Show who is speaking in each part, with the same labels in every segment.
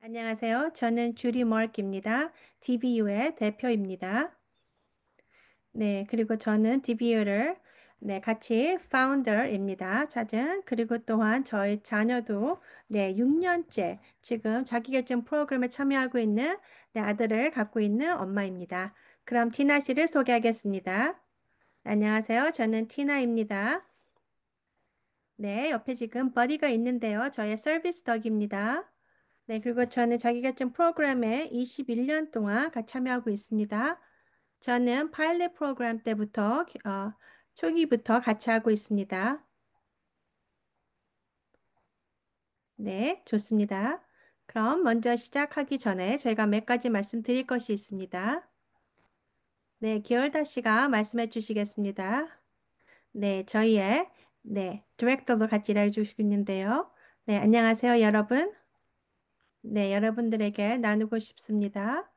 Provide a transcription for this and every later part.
Speaker 1: 안녕하세요. 저는 주리 머크입니다. DBU의 대표입니다. 네, 그리고 저는 DBU를 같이 파운더입니다. 찾은 그리고 또한 저희 자녀도 6년째 지금 자기결정 프로그램에 참여하고 있는 아들을 갖고 있는 엄마입니다. 그럼 티나 씨를 소개하겠습니다. 안녕하세요. 저는 티나입니다. 네, 옆에 지금 버디가 있는데요. 저의 서비스 덕입니다. 네, 그리고 저는 자기결정 프로그램에 21년 동안 같이 참여하고 있습니다. 저는 파일럿 프로그램 때부터, 초기부터 같이 하고 있습니다. 네, 좋습니다. 그럼 먼저 시작하기 전에 저희가 몇 가지 말씀드릴 것이 있습니다. 네, 기얼다 씨가 말씀해 주시겠습니다. 네, 저희의, 디렉터도 같이 일해 주시고 있는데요. 네, 안녕하세요, 여러분. 네, 여러분들에게 나누고 싶습니다.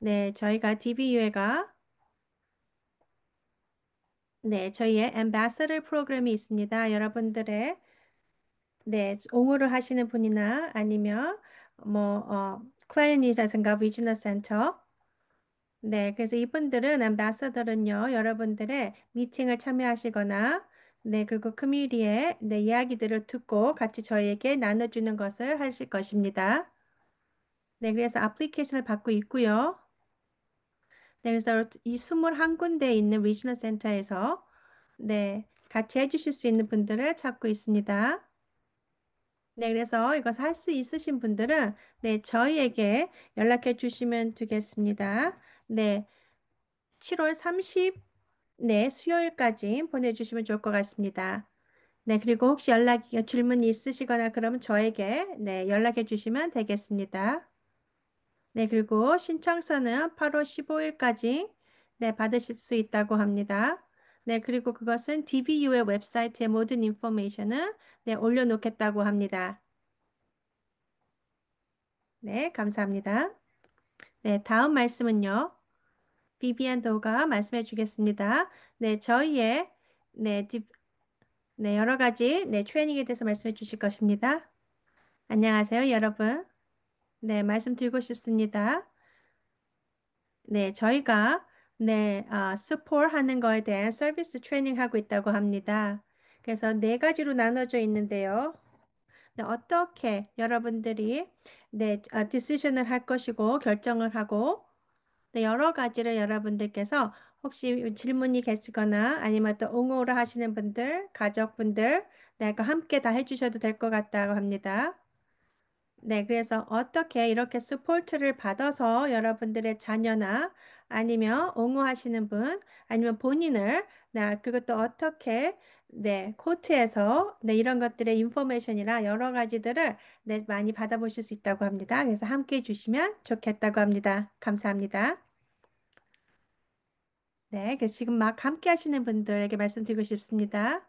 Speaker 1: 네, 저희가 DBU회가 저희의 앰베서더 프로그램이 있습니다. 여러분들의 옹호를 하시는 분이나 아니면 클라이언이라든가 리지널 센터 그래서 이분들은 앰베서더는요, 여러분들의 미팅을 참여하시거나 그리고 커뮤니티의 이야기들을 듣고 같이 저희에게 나눠주는 것을 하실 것입니다. 네, 그래서 애플리케이션을 받고 있고요. 네, 그래서 이 21군데에 있는 리지널 센터에서 같이 해주실 수 있는 분들을 찾고 있습니다. 네, 그래서 이것을 할 수 있으신 분들은 저희에게 연락해 주시면 되겠습니다. 네, 7월 30, 수요일까지 보내주시면 좋을 것 같습니다. 네, 그리고 혹시 질문이 있으시거나 그러면 저에게 연락해 주시면 되겠습니다. 네, 그리고 신청서는 8월 15일까지 받으실 수 있다고 합니다. 네, 그리고 그것은 DBU의 웹사이트에 모든 인포메이션은 올려놓겠다고 합니다. 네, 감사합니다. 네, 다음 말씀은요. 비비안 도가 말씀해 주겠습니다. 네, 저희의 네, 디, 여러 가지 트레이닝에 대해서 말씀해 주실 것입니다. 안녕하세요, 여러분. 네, 말씀드리고 싶습니다. 네, 저희가 스포를 하는 거에 대한 서비스 트레이닝 하고 있다고 합니다. 그래서 네 가지로 나눠져 있는데요. 네, 어떻게 여러분들이 디시전을 할 것이고 결정을 하고 여러 가지를 여러분들께서 혹시 질문이 계시거나 아니면 또 옹호를 하시는 분들, 가족분들, 그 함께 다 해주셔도 될 것 같다고 합니다. 네, 그래서 어떻게 이렇게 스포츠를 받아서 여러분들의 자녀나 아니면 옹호하시는 분, 아니면 본인을, 그것도 어떻게, 코트에서, 이런 것들의 인포메이션이나 여러 가지들을, 많이 받아보실 수 있다고 합니다. 그래서 함께 해주시면 좋겠다고 합니다. 감사합니다. 네, 그래서 지금 막 함께 하시는 분들에게 말씀드리고 싶습니다.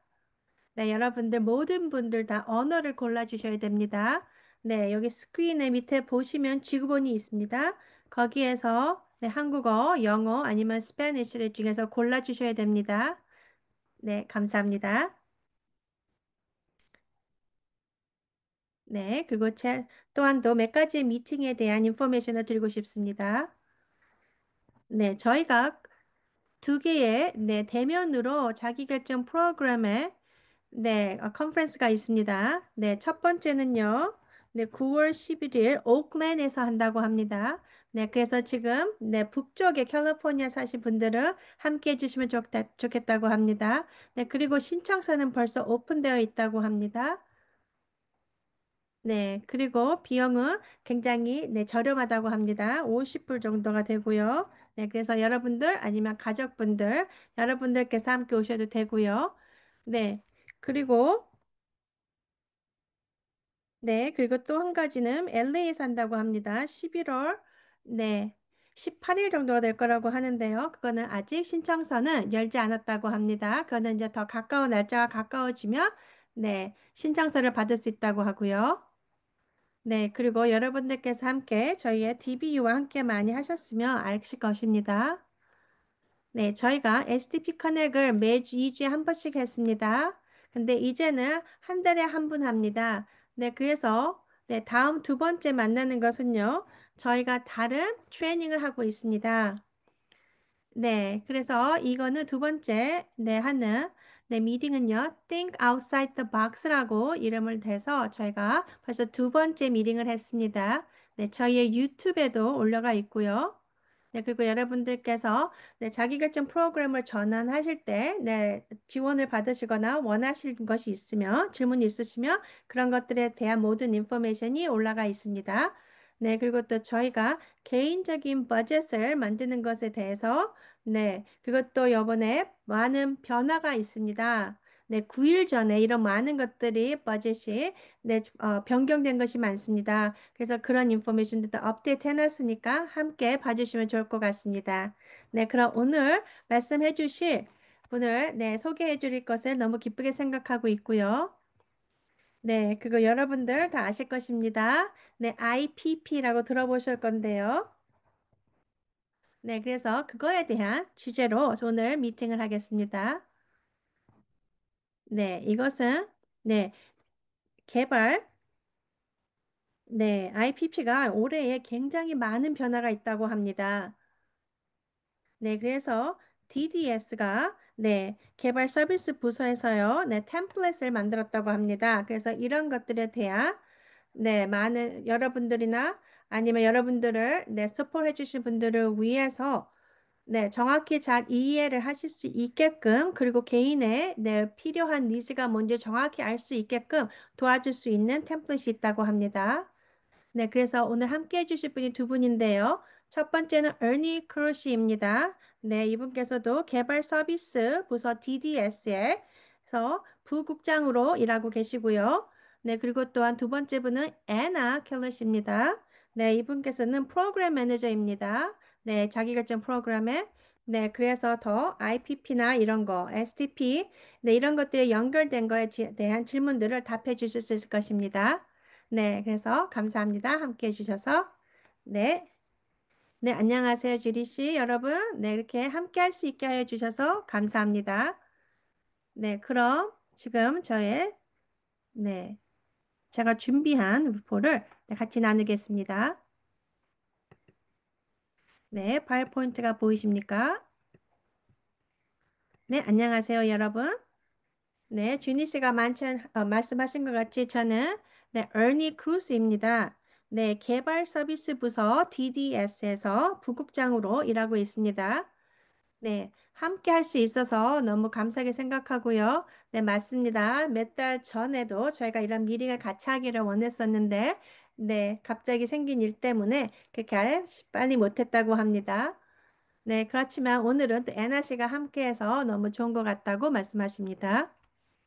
Speaker 1: 네, 여러분들 모든 분들 다 언어를 골라주셔야 됩니다. 네, 여기 스크린에 밑에 보시면 지구본이 있습니다. 거기에서 한국어, 영어 아니면 스페니쉬를 중에서 골라주셔야 됩니다. 네, 감사합니다. 네, 그리고 또한 또 몇 가지 미팅에 대한 인포메이션을 드리고 싶습니다. 네, 저희가 두 개의 대면으로 자기결정 프로그램에 컨퍼런스가 있습니다. 네, 첫 번째는요. 9월 11일 오클랜드에서 한다고 합니다. 네, 그래서 지금 북쪽에 캘리포니아 사신 분들은 함께 해주시면 좋겠다고 합니다. 네, 그리고 신청서는 벌써 오픈되어 있다고 합니다. 네, 그리고 비용은 굉장히 저렴하다고 합니다. 50불 정도가 되고요. 네, 그래서 여러분들 아니면 가족분들, 여러분들께서 함께 오셔도 되고요. 네, 그리고 그리고 또 한 가지는 LA에 산다고 합니다. 11월 18일 정도가 될 거라고 하는데요. 그거는 아직 신청서는 열지 않았다고 합니다. 그거는 이제 더 가까운 날짜가 가까워지면 신청서를 받을 수 있다고 하고요. 네, 그리고 여러분들께서 함께 저희의 DBU와 함께 많이 하셨으면 아실 것입니다. 네, 저희가 SDP 커넥을 매주 2주에 한 번씩 했습니다. 근데 이제는 한 달에 한 분 합니다. 네, 그래서 네, 다음 두 번째 만나는 것은요. 저희가 다른 트레이닝을 하고 있습니다. 네, 그래서 이거는 두 번째, 하는, 미팅은요, Think Outside the Box라고 이름을 대서 저희가 벌써 두 번째 미팅을 했습니다. 네, 저희의 유튜브에도 올라가 있고요. 네, 그리고 여러분들께서 자기결정 프로그램을 전환하실 때, 지원을 받으시거나 원하시는 것이 있으면, 질문이 있으시면 그런 것들에 대한 모든 인포메이션이 올라가 있습니다. 네, 그리고 또 저희가 개인적인 버젯을 만드는 것에 대해서 그것도 요번에 많은 변화가 있습니다. 네, 9일 전에 이런 많은 것들이 버젯이 변경된 것이 많습니다. 그래서 그런 인포메이션도 업데이트 해놨으니까 함께 봐주시면 좋을 것 같습니다. 네, 그럼 오늘 말씀해 주실 분을 소개해 드릴 것을 너무 기쁘게 생각하고 있고요. 네, 그리고 여러분들 다 아실 것입니다. 네, IPP라고 들어보실 건데요. 네, 그래서 그거에 대한 주제로 오늘 미팅을 하겠습니다. 네, 이것은 네, 개발 IPP가 올해에 굉장히 많은 변화가 있다고 합니다. 네, 그래서 DDS가 개발 서비스 부서에서요, 템플릿을 만들었다고 합니다. 그래서 이런 것들에 대한 많은 여러분들이나 아니면 여러분들을 서포트해 주신 분들을 위해서 정확히 잘 이해를 하실 수 있게끔 그리고 개인의 필요한 니즈가 뭔지 정확히 알 수 있게끔 도와줄 수 있는 템플릿이 있다고 합니다. 네, 그래서 오늘 함께 해주실 분이 두 분인데요. 첫 번째는 에르니 크루시입니다. 네, 이분께서도 개발 서비스 부서 DDS에서 부국장으로 일하고 계시고요. 네, 그리고 또한 두 번째 분은 애나 켈러시입니다. 네, 이분께서는 프로그램 매니저입니다. 네, 자기결정 프로그램에 그래서 더 IPP나 이런 거, STP, 이런 것들에 연결된 거에 대한 질문들을 답해 주실 수 있을 것입니다. 네, 그래서 감사합니다. 함께 해주셔서. 네. 네, 안녕하세요, 주리 씨. 여러분, 이렇게 함께 할 수 있게 해주셔서 감사합니다. 네, 그럼 지금 네, 제가 준비한 루포를 같이 나누겠습니다. 네, 파워포인트가 보이십니까? 네, 안녕하세요, 여러분. 네, 주니 씨가 말씀하신 것 같이 저는 에르니 크루스입니다. 네, 개발 서비스 부서 DDS에서 부국장으로 일하고 있습니다. 네, 함께 할 수 있어서 너무 감사하게 생각하고요. 네, 맞습니다. 몇 달 전에도 저희가 이런 미팅을 같이 하기를 원했었는데, 갑자기 생긴 일 때문에 그렇게 빨리 못했다고 합니다. 네, 그렇지만 오늘은 또 애나 씨가 함께해서 너무 좋은 것 같다고 말씀하십니다.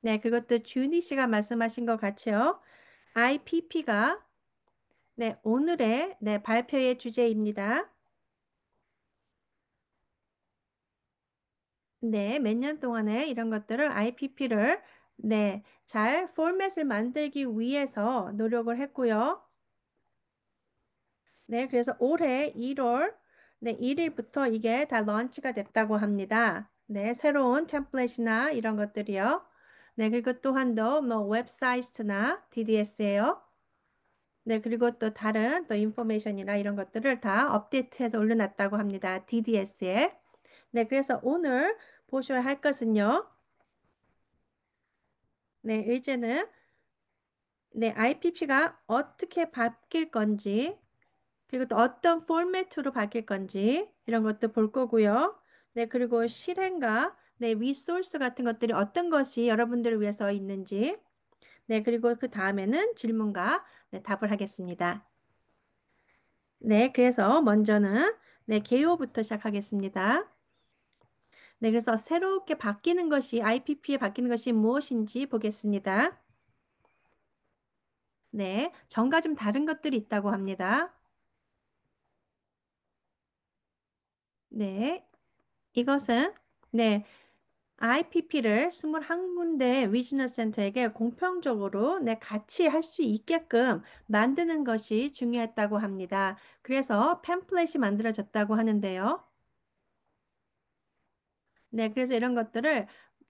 Speaker 1: 네, 그리고 또 주니 씨가 말씀하신 것 같이요. IPP가 오늘의 발표의 주제입니다. 네, 몇 년 동안에 이런 것들을 IPP를 잘 포맷을 만들기 위해서 노력을 했고요. 네, 그래서 올해 1월 1일부터 이게 다 런치가 됐다고 합니다. 네, 새로운 템플릿이나 이런 것들이요. 네, 그리고 또한 뭐 웹사이트나 DDS예요. 네, 그리고 또 다른 또 인포메이션이나 이런 것들을 다 업데이트해서 올려놨다고 합니다. DDS에. 네, 그래서 오늘 보셔야 할 것은요. 이제는 IPP가 어떻게 바뀔 건지, 그리고 또 어떤 포맷으로 바뀔 건지, 이런 것도 볼 거고요. 네, 그리고 실행과 리소스 같은 것들이 어떤 것이 여러분들을 위해서 있는지, 그리고 그 다음에는 질문과 답을 하겠습니다. 네, 그래서 먼저는 개요부터 시작하겠습니다. 네, 그래서 새롭게 바뀌는 것이 IPP에 바뀌는 것이 무엇인지 보겠습니다. 네, 전과 좀 다른 것들이 있다고 합니다. 네, 이것은 IPP를 21군데 위즈너 센터에게 공평적으로 같이 할 수 있게끔 만드는 것이 중요했다고 합니다. 그래서 팸플렛이 만들어졌다고 하는데요. 네, 그래서 이런 것들을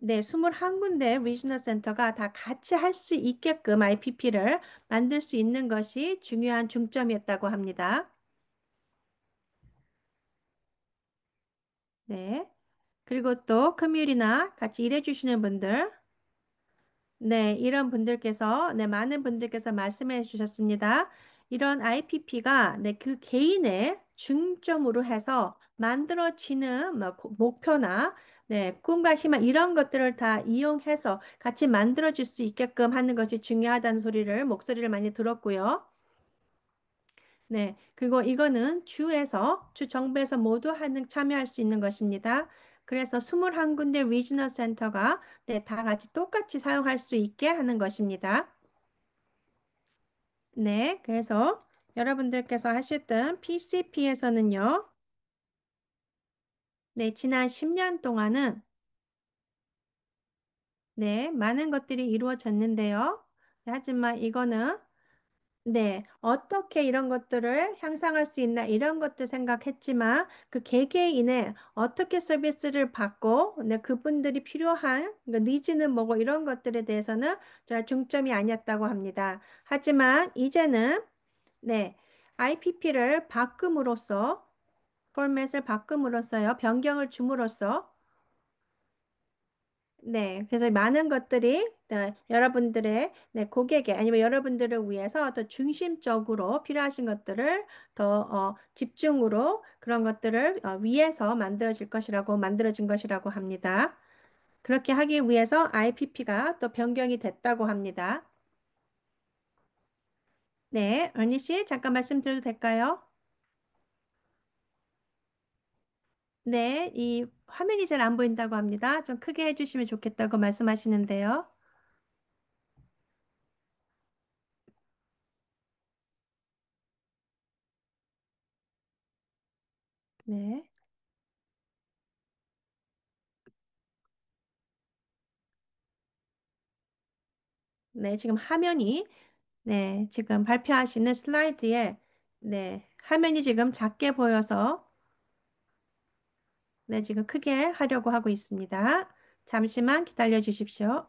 Speaker 1: 네, 21군데 리지널 센터가 다 같이 할 수 있게끔 IPP를 만들 수 있는 것이 중요한 중점이었다고 합니다. 네. 그리고 또 금요일이나 같이 일해 주시는 분들, 네, 이런 분들께서, 네, 많은 분들께서 말씀해 주셨습니다. 이런 IPP가, 네, 그 개인의 중점으로 해서 만들어지는 뭐 목표나, 네, 꿈과 희망, 이런 것들을 다 이용해서 같이 만들어질 수 있게끔 하는 것이 중요하다는 목소리를 많이 들었고요. 네, 그리고 이거는 주 정부에서 모두 참여할 수 있는 것입니다. 그래서 21군데 리지널 센터가 네, 다 같이 똑같이 사용할 수 있게 하는 것입니다. 네, 그래서 여러분들께서 하셨던 PCP에서는요, 네, 지난 10년 동안은 네, 많은 것들이 이루어졌는데요. 네, 하지만 이거는 네, 어떻게 이런 것들을 향상할 수 있나 이런 것도 생각했지만 그 개개인의 어떻게 서비스를 받고 네, 그분들이 필요한 그 니즈는 뭐고 이런 것들에 대해서는 잘 중점이 아니었다고 합니다. 하지만 이제는 네, IPP를 바꿈으로써 포맷을 바꿈으로써요. 변경을 줌으로써 네, 그래서 많은 것들이 여러분들의 네, 고객에 아니면 여러분들을 위해서 더 중심적으로 필요하신 것들을 더 집중으로 그런 것들을 위해서 만들어진 것이라고 합니다. 그렇게 하기 위해서 IPP가 또 변경이 됐다고 합니다. 네, 언니 씨 잠깐 말씀드려도 될까요? 네, 이 화면이 잘 안 보인다고 합니다. 좀 크게 해주시면 좋겠다고 말씀하시는데요. 네. 네, 지금 네, 지금 발표하시는 슬라이드에, 네, 화면이 지금 작게 보여서, 네, 지금 크게 하려고 하고 있습니다. 잠시만 기다려 주십시오.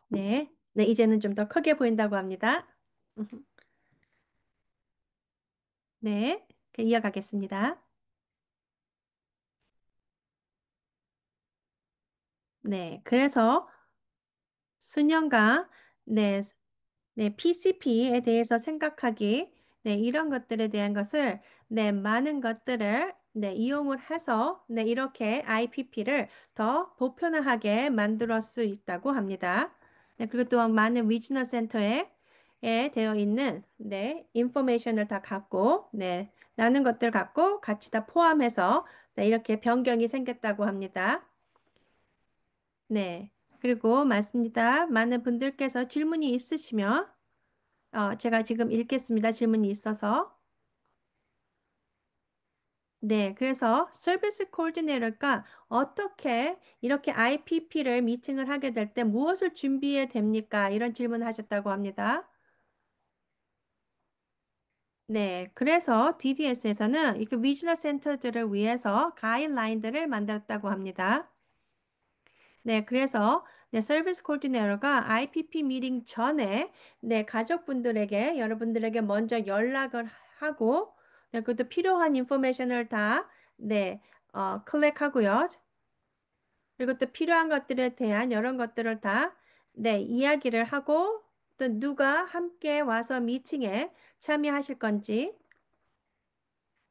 Speaker 1: 네, 네, 이제는 좀 더 크게 보인다고 합니다. 네, 이어가겠습니다. 네, 그래서 수년간, 네, 네, PCP에 대해서 생각하기, 네, 이런 것들에 대한 것을, 네, 많은 것들을, 네, 이용을 해서, 네, 이렇게 IPP를 더 보편화하게 만들 수 있다고 합니다. 네, 그리고 또한 많은 리지널 센터에 되어 있는, 네, 인포메이션을 다 갖고, 네, 나는 것들 갖고 같이 다 포함해서, 네, 이렇게 변경이 생겼다고 합니다. 네. 그리고 맞습니다. 많은 분들께서 질문이 있으시면, 제가 지금 읽겠습니다. 질문이 있어서. 네, 그래서 서비스 코디네이터가 어떻게 이렇게 IPP를 미팅을 하게 될 때 무엇을 준비해야 됩니까? 이런 질문을 하셨다고 합니다. 네, 그래서 DDS에서는 이렇게 위즈너 센터들을 위해서 가이드라인들을 만들었다고 합니다. 네, 그래서 네, 서비스 코디네이터가 IPP 미팅 전에 네, 가족분들에게 여러분들에게 먼저 연락을 하고 네, 그것도 필요한 인포메이션을 다 네, 클릭하고요. 그리고 또 필요한 것들에 대한 이런 것들을 다 네, 이야기를 하고 또 누가 함께 와서 미팅에 참여하실 건지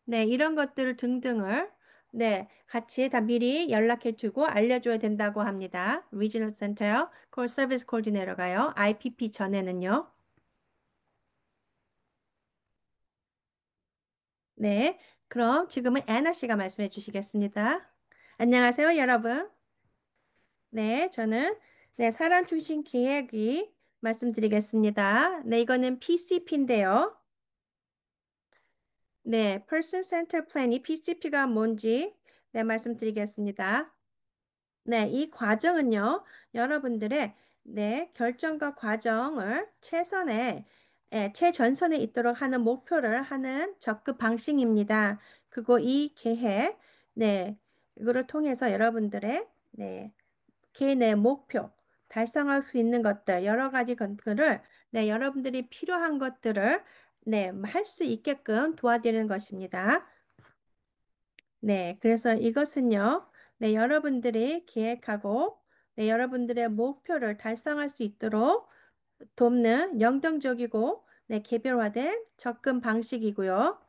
Speaker 1: 네, 이런 것들 등등을 네, 같이 다 미리 연락해 주고 알려줘야 된다고 합니다. 리지널 센터요. 콜 서비스 코디네이터가요. IPP 전에는요. 네, 그럼 지금은 애나 씨가 말씀해 주시겠습니다. 안녕하세요, 여러분. 네, 저는 네, 사람 중심 기획이 말씀드리겠습니다. 네, 이거는 PCP인데요. 네, Person Centered Plan이 PCP가 뭔지 네, 말씀드리겠습니다. 네, 이 과정은요, 여러분들의 네, 결정과 과정을 최전선에 있도록 하는 목표를 하는 접근 방식입니다. 그리고 이 계획, 네, 이거를 통해서 여러분들의 네, 개인의 목표, 달성할 수 있는 것들, 여러 가지 것들을 네, 여러분들이 필요한 것들을 네, 할 수 있게끔 도와드리는 것입니다. 네, 그래서 이것은요, 네, 여러분들이 계획하고 네, 여러분들의 목표를 달성할 수 있도록 돕는 영정적이고 네, 개별화된 접근 방식이고요.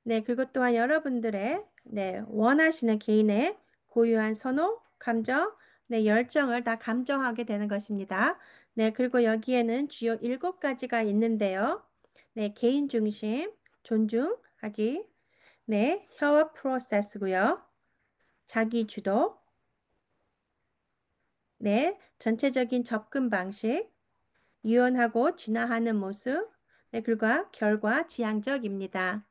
Speaker 1: 네, 그리고 또한 여러분들의 네, 원하시는 개인의 고유한 선호, 감정, 네, 열정을 다 감정하게 되는 것입니다. 네, 그리고 여기에는 주요 7가지가 있는데요. 네, 개인 중심, 존중하기, 네, 협업 프로세스고요. 자기 주도, 네, 전체적인 접근 방식, 유연하고 진화하는 모습, 네, 그리고 결과 지향적입니다.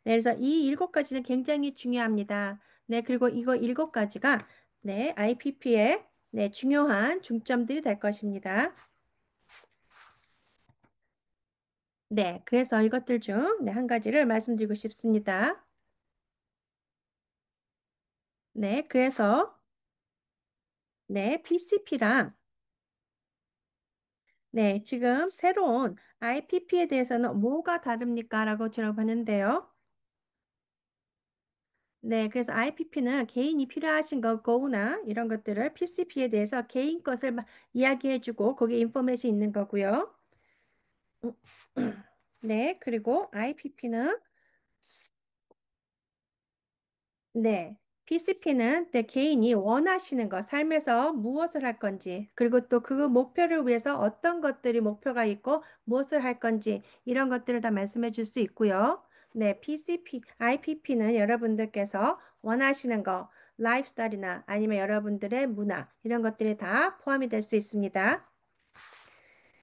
Speaker 1: 네, 그래서 이 7가지는 굉장히 중요합니다. 네, 그리고 이거 7가지가 네, IPP의 네, 중요한 중점들이 될 것입니다. 네, 그래서 이것들 중 네, 한 가지를 말씀드리고 싶습니다. 네, 그래서 네, PCP랑 네, 지금 새로운 IPP에 대해서는 뭐가 다릅니까? 라고 들어봤는데요. 네, 그래서 IPP는 개인이 필요하신 거나 이런 것들을 PCP에 대해서 개인 것을 막 이야기해주고 거기에 인포메이션 있는 거고요. 네, 그리고 IPP는 네, PCP는 내 개인이 원하시는 것, 삶에서 무엇을 할 건지, 그리고 또 그 목표를 위해서 어떤 것들이 목표가 있고 무엇을 할 건지 이런 것들을 다 말씀해 줄 수 있고요. 네, PCP, IPP는 여러분들께서 원하시는 거, 라이프스타일이나 아니면 여러분들의 문화 이런 것들이 다 포함이 될 수 있습니다.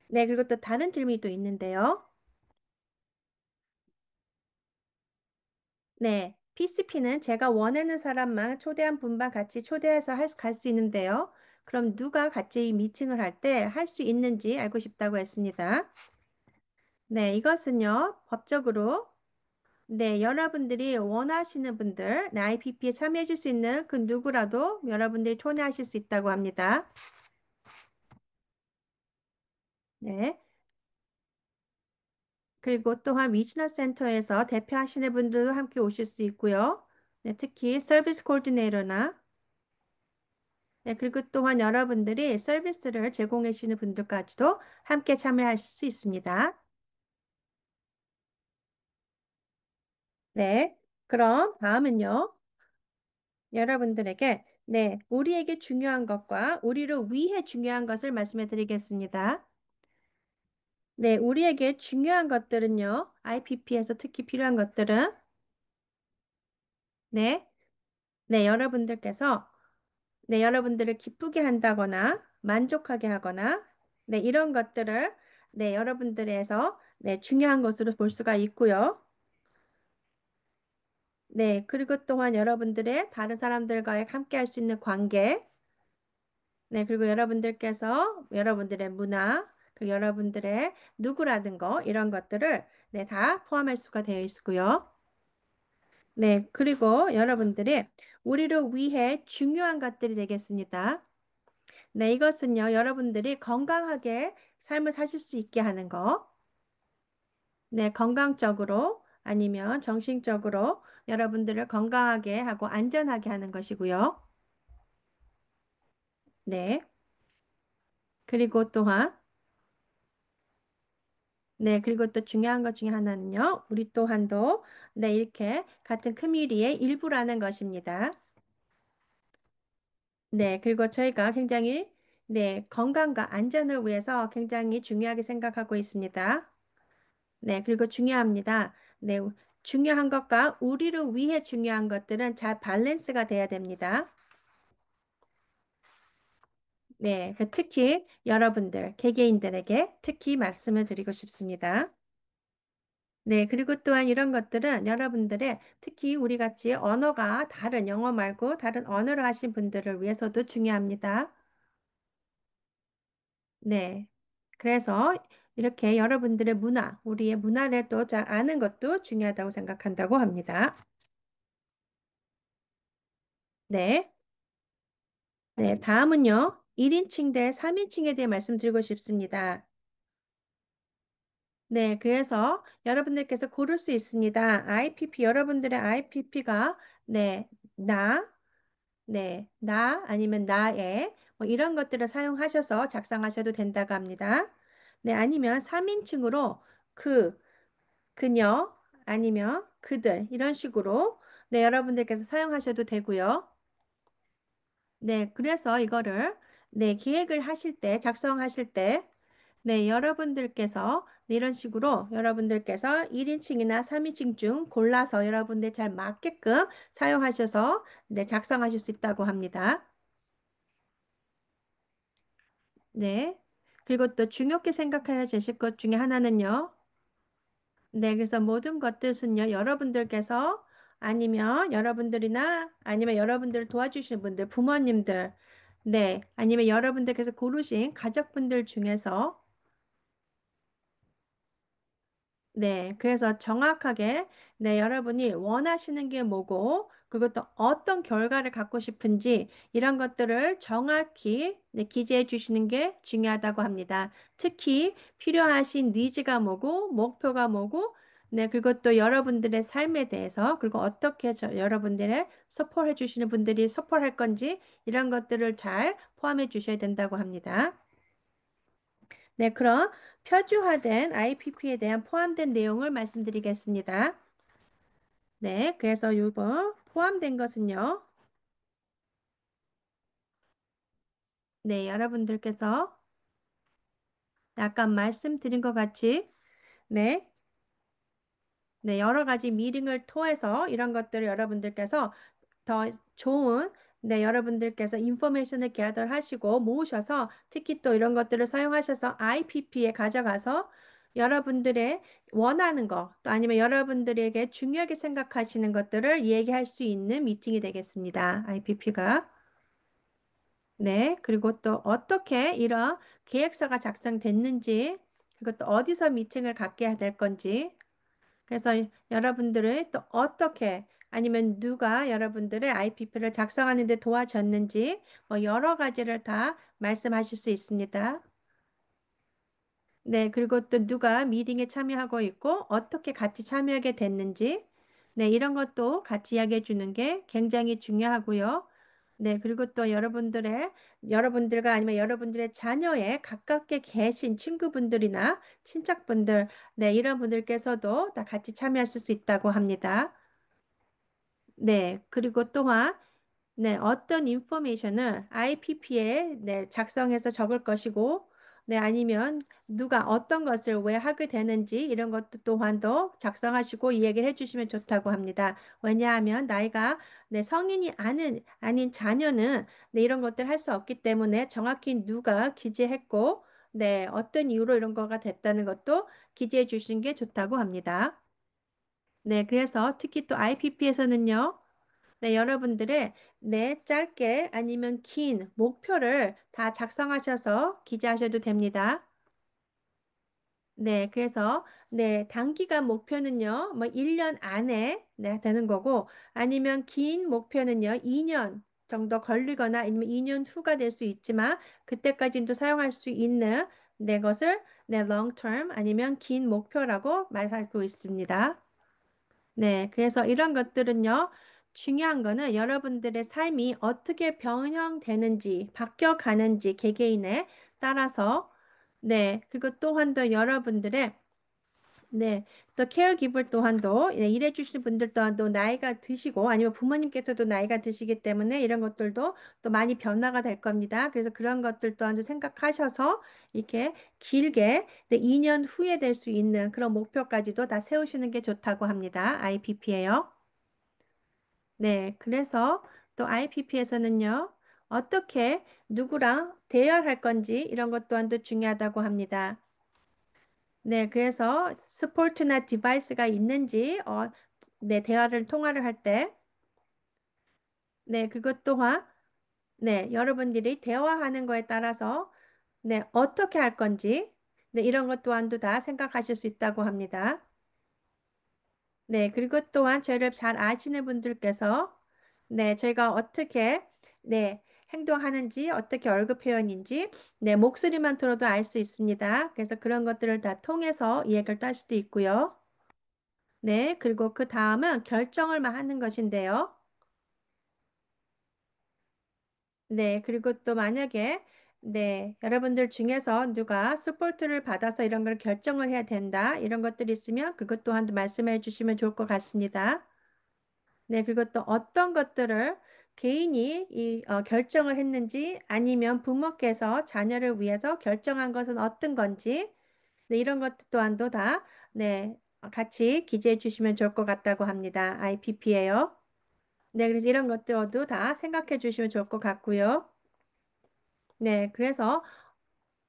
Speaker 1: 네, 그리고 또 다른 질문이 또 있는데요. 네, PCP는 제가 원하는 사람만 초대한 분만 같이 초대해서 갈 수 있는데요. 그럼 누가 같이 이 미팅을 할 때 할 수 있는지 알고 싶다고 했습니다. 네, 이것은요, 법적으로, 네, 여러분들이 원하시는 분들, 네, IPP에 참여해 줄 수 있는 그 누구라도 여러분들이 초대하실 수 있다고 합니다. 네. 그리고 또한 리지널 센터에서 대표하시는 분들도 함께 오실 수 있고요. 네, 특히 서비스 코디네이터나 네, 그리고 또한 여러분들이 서비스를 제공해 주시는 분들까지도 함께 참여하실 수 있습니다. 네, 그럼 다음은요. 여러분들에게 네, 우리에게 중요한 것과 우리를 위해 중요한 것을 말씀해 드리겠습니다. 네, 우리에게 중요한 것들은요. IPP에서 특히 필요한 것들은 네, 네, 여러분들께서 네, 여러분들을 기쁘게 한다거나 만족하게 하거나 네, 이런 것들을 네, 여러분들에서 네, 중요한 것으로 볼 수가 있고요. 네, 그리고 또한 여러분들의 다른 사람들과 함께 할 수 있는 관계, 네, 그리고 여러분들께서 여러분들의 문화, 그리고 여러분들의 누구라든 거 이런 것들을 네, 다 포함할 수가 되어 있고요. 네, 그리고 여러분들이 우리를 위해 중요한 것들이 되겠습니다. 네, 이것은요, 여러분들이 건강하게 삶을 사실 수 있게 하는 거. 네, 건강적으로 아니면 정신적으로 여러분들을 건강하게 하고 안전하게 하는 것이고요. 네, 그리고 또한, 네, 그리고 또 중요한 것 중에 하나는요, 우리 또한도, 네, 이렇게 같은 커뮤니티의 일부라는 것입니다. 네, 그리고 저희가 굉장히, 네, 건강과 안전을 위해서 굉장히 중요하게 생각하고 있습니다. 네, 그리고 중요합니다. 네, 중요한 것과 우리를 위해 중요한 것들은 잘 밸런스가 돼야 됩니다. 네, 그 특히 여러분들, 개개인들에게 특히 말씀을 드리고 싶습니다. 네, 그리고 또한 이런 것들은 여러분들의 특히 우리 같이 언어가 다른 영어 말고 다른 언어를 하신 분들을 위해서도 중요합니다. 네. 그래서 이렇게 여러분들의 문화, 우리의 문화를 또 잘 아는 것도 중요하다고 생각한다고 합니다. 네. 네, 다음은요. 1인칭 대 3인칭에 대해 말씀드리고 싶습니다. 네, 그래서 여러분들께서 고를 수 있습니다. IPP, 여러분들의 IPP가 네, 나, 네, 나 아니면 나의 뭐 이런 것들을 사용하셔서 작성하셔도 된다고 합니다. 네, 아니면 3인칭으로 그, 그녀 아니면 그들 이런 식으로 네, 여러분들께서 사용하셔도 되고요. 네, 그래서 이거를 네, 기획을 하실 때, 작성하실 때 네, 여러분들께서 네, 이런 식으로 여러분들께서 1인칭이나 3인칭 중 골라서 여러분들 잘 맞게끔 사용하셔서 네, 작성하실 수 있다고 합니다. 네. 그리고 또 중요하게 생각해야 되실 것 중에 하나는요. 네, 그래서 모든 것들은요, 여러분들께서 아니면 여러분들이나 아니면 여러분들을 도와주시는 분들, 부모님들, 네, 아니면 여러분들께서 고르신 가족분들 중에서 네, 그래서 정확하게 네, 여러분이 원하시는 게 뭐고 그것도 어떤 결과를 갖고 싶은지 이런 것들을 정확히 네, 기재해 주시는 게 중요하다고 합니다. 특히 필요하신 니즈가 뭐고 목표가 뭐고 네, 그리고 또 여러분들의 삶에 대해서 그리고 어떻게 여러분들의 서포트해 주시는 분들이 서포트할 건지 이런 것들을 잘 포함해 주셔야 된다고 합니다. 네, 그럼 표준화된 IPP에 대한 포함된 내용을 말씀드리겠습니다. 네, 그래서 이번 포함된 것은요. 네, 여러분들께서 아까 말씀드린 것 같이 네, 네, 여러 가지 미팅을 통해서 이런 것들을 여러분들께서 더 좋은 네, 여러분들께서 인포메이션을 gather 하시고 모으셔서 특히 또 이런 것들을 사용하셔서 IPP에 가져가서 여러분들의 원하는 거, 또 아니면 여러분들에게 중요하게 생각하시는 것들을 얘기할 수 있는 미팅이 되겠습니다. IPP가. 네, 그리고 또 어떻게 이런 계획서가 작성됐는지, 그리고 또 어디서 미팅을 갖게 될 건지, 그래서 여러분들을 또 어떻게 아니면 누가 여러분들의 IPP를 작성하는 데 도와줬는지 뭐 여러 가지를 다 말씀하실 수 있습니다. 네, 그리고 또 누가 미팅에 참여하고 있고 어떻게 같이 참여하게 됐는지 네, 이런 것도 같이 이야기해 주는 게 굉장히 중요하고요. 네, 그리고 또 여러분들과 아니면 여러분들의 자녀에 가깝게 계신 친구분들이나 친척분들, 네, 이런 분들께서도 다 같이 참여하실 수 있다고 합니다. 네, 그리고 또한 네, 어떤 인포메이션을 IPP에 네, 작성해서 적을 것이고, 네, 아니면 누가 어떤 것을 왜 하게 되는지 이런 것도 또한도 작성하시고 이 얘기를 해주시면 좋다고 합니다. 왜냐하면 나이가 네, 아닌 자녀는 네, 이런 것들 할 수 없기 때문에 정확히 누가 기재했고, 네, 어떤 이유로 이런 거가 됐다는 것도 기재해 주시는 게 좋다고 합니다. 네, 그래서 특히 또 IPP에서는요, 네, 여러분들의 네, 짧게 아니면 긴 목표를 다 작성하셔서 기재하셔도 됩니다. 네, 그래서 네, 단기간 목표는요. 뭐 1년 안에 네, 되는 거고 아니면 긴 목표는요. 2년 정도 걸리거나 아니면 2년 후가 될 수 있지만 그때까지도 사용할 수 있는 네, 것을 네, long term 아니면 긴 목표라고 말하고 있습니다. 네, 그래서 이런 것들은요, 중요한 거는 여러분들의 삶이 어떻게 변형되는지, 바뀌어가는지, 개개인에 따라서, 네, 그리고 또한 더 여러분들의, 네, 또 케어기버 또한도, 네, 일해주시는 분들 또한도 나이가 드시고, 아니면 부모님께서도 나이가 드시기 때문에 이런 것들도 또 많이 변화가 될 겁니다. 그래서 그런 것들 또한도 생각하셔서, 이렇게 길게, 네, 2년 후에 될 수 있는 그런 목표까지도 다 세우시는 게 좋다고 합니다. IPP예요. 네, 그래서 또 IPP에서는요, 어떻게 누구랑 대화할 건지 이런 것 또한도 중요하다고 합니다. 네, 그래서 스포츠나 디바이스가 있는지, 네, 통화를 할 때, 네, 그것 또한, 네, 여러분들이 대화하는 거에 따라서, 네, 어떻게 할 건지, 네, 이런 것 또한도 다 생각하실 수 있다고 합니다. 네, 그리고 또한 저를 잘 아시는 분들께서 네, 저희가 어떻게, 네, 행동하는지, 어떻게 얼굴 표현인지, 네, 목소리만 들어도 알 수 있습니다. 그래서 그런 것들을 다 통해서 이야기를 딸 수도 있고요. 네, 그리고 그 다음은 결정을 하는 것인데요. 네, 그리고 또 만약에, 네, 여러분들 중에서 누가 스포츠를 받아서 이런 걸 결정을 해야 된다, 이런 것들이 있으면 그것 또한 말씀해 주시면 좋을 것 같습니다. 네, 그리고 또 어떤 것들을 개인이 결정을 했는지 아니면 부모께서 자녀를 위해서 결정한 것은 어떤 건지, 네, 이런 것 또한도 다, 네, 같이 기재해 주시면 좋을 것 같다고 합니다. IPP예요. 네, 그래서 이런 것들도 다 생각해 주시면 좋을 것 같고요. 네, 그래서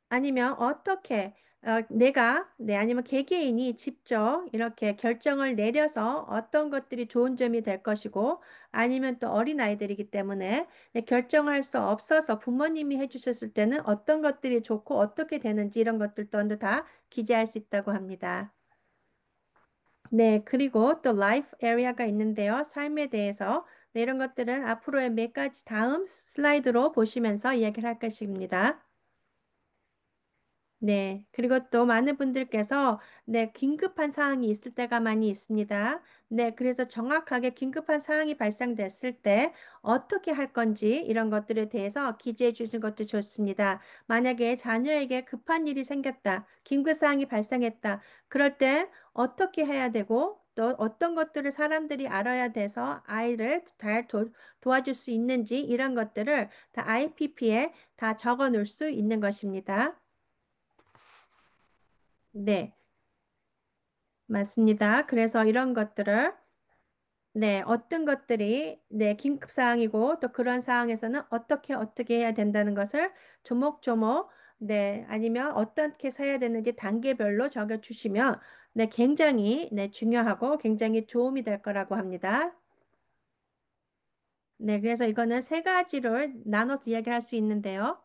Speaker 1: 아니면 어떻게 아니면 개개인이 직접 이렇게 결정을 내려서 어떤 것들이 좋은 점이 될 것이고 아니면 또 어린아이들이기 때문에 결정할 수 없어서 부모님이 해주셨을 때는 어떤 것들이 좋고 어떻게 되는지 이런 것들도 다 기재할 수 있다고 합니다. 네, 그리고 또 라이프 에리아가 있는데요. 삶에 대해서 이런 것들은 앞으로의 몇 가지 다음 슬라이드로 보시면서 이야기를 할 것입니다. 네. 그리고 또 많은 분들께서 네, 긴급한 사항이 있을 때가 많이 있습니다. 네. 그래서 정확하게 긴급한 사항이 발생됐을 때 어떻게 할 건지 이런 것들에 대해서 기재해 주신 것도 좋습니다. 만약에 자녀에게 급한 일이 생겼다. 긴급 사항이 발생했다. 그럴 땐 어떻게 해야 되고 또 어떤 것들을 사람들이 알아야 돼서 아이를 잘 도와줄 수 있는지 이런 것들을 다 IPP에 다 적어 놓을 수 있는 것입니다. 네, 맞습니다. 그래서 이런 것들을, 네, 어떤 것들이, 네, 긴급 사항이고, 또 그런 상황에서는 어떻게 해야 된다는 것을 조목조목, 네, 아니면 어떻게 해야 되는지 단계별로 적어주시면, 네, 굉장히, 네, 중요하고 굉장히 도움이 될 거라고 합니다. 네, 그래서 이거는 세 가지를 나눠서 이야기를 할 수 있는데요.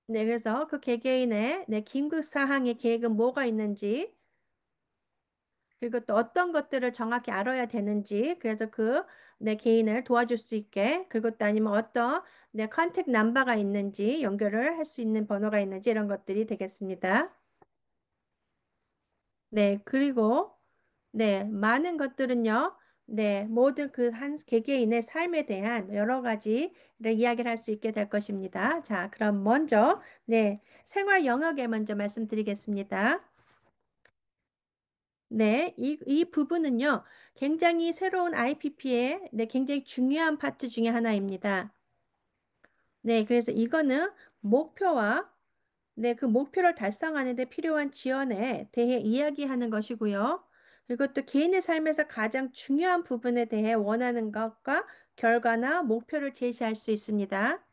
Speaker 1: 네, 그래서 그 개개인의, 네, 긴급 사항의 계획은 뭐가 있는지, 그리고 또 어떤 것들을 정확히 알아야 되는지, 그래서 그 내 개인을 도와줄 수 있게, 그리고 또 아니면 어떤 내 컨택 넘버가 있는지, 연결을 할 수 있는 번호가 있는지, 이런 것들이 되겠습니다. 네, 그리고, 네, 많은 것들은요, 네, 모든 그 한 개개인의 삶에 대한 여러 가지를 이야기를 할 수 있게 될 것입니다. 자, 그럼 먼저, 네, 생활 영역에 먼저 말씀드리겠습니다. 네, 이 부분은요, 굉장히 새로운 IPP의 네, 굉장히 중요한 파트 중에 하나입니다. 네, 그래서 이거는 목표와 네, 그 목표를 달성하는 데 필요한 지원에 대해 이야기하는 것이고요. 그리고 또 개인의 삶에서 가장 중요한 부분에 대해 원하는 것과 결과나 목표를 제시할 수 있습니다.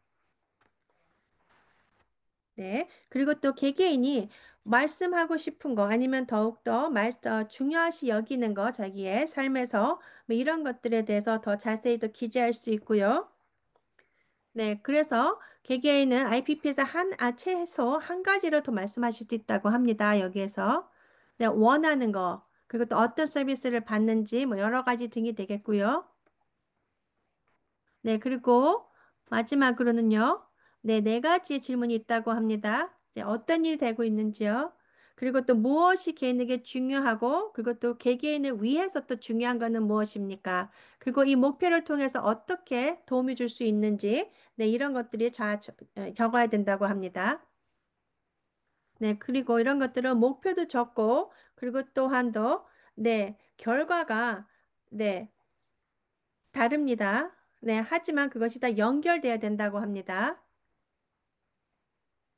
Speaker 1: 네. 그리고 또 개개인이 말씀하고 싶은 거 아니면 더욱더 중요시 여기는 거 자기의 삶에서 뭐 이런 것들에 대해서 더 자세히 더 기재할 수 있고요. 네. 그래서 개개인은 IPP에서 최소 한 가지를 더 말씀하실 수 있다고 합니다. 여기에서. 네. 원하는 거. 그리고 또 어떤 서비스를 받는지 뭐 여러 가지 등이 되겠고요. 네, 그리고 마지막으로는요. 네, 네 가지 질문이 있다고 합니다. 이제 어떤 일이 되고 있는지요. 그리고 또 무엇이 개인에게 중요하고, 그리고 또 개개인을 위해서 또 중요한 것은 무엇입니까? 그리고 이 목표를 통해서 어떻게 도움이 줄 수 있는지, 네, 이런 것들이 적어야 된다고 합니다. 네, 그리고 이런 것들은 목표도 적고, 그리고 또한 더, 네, 결과가, 네, 다릅니다. 네, 하지만 그것이 다 연결돼야 된다고 합니다.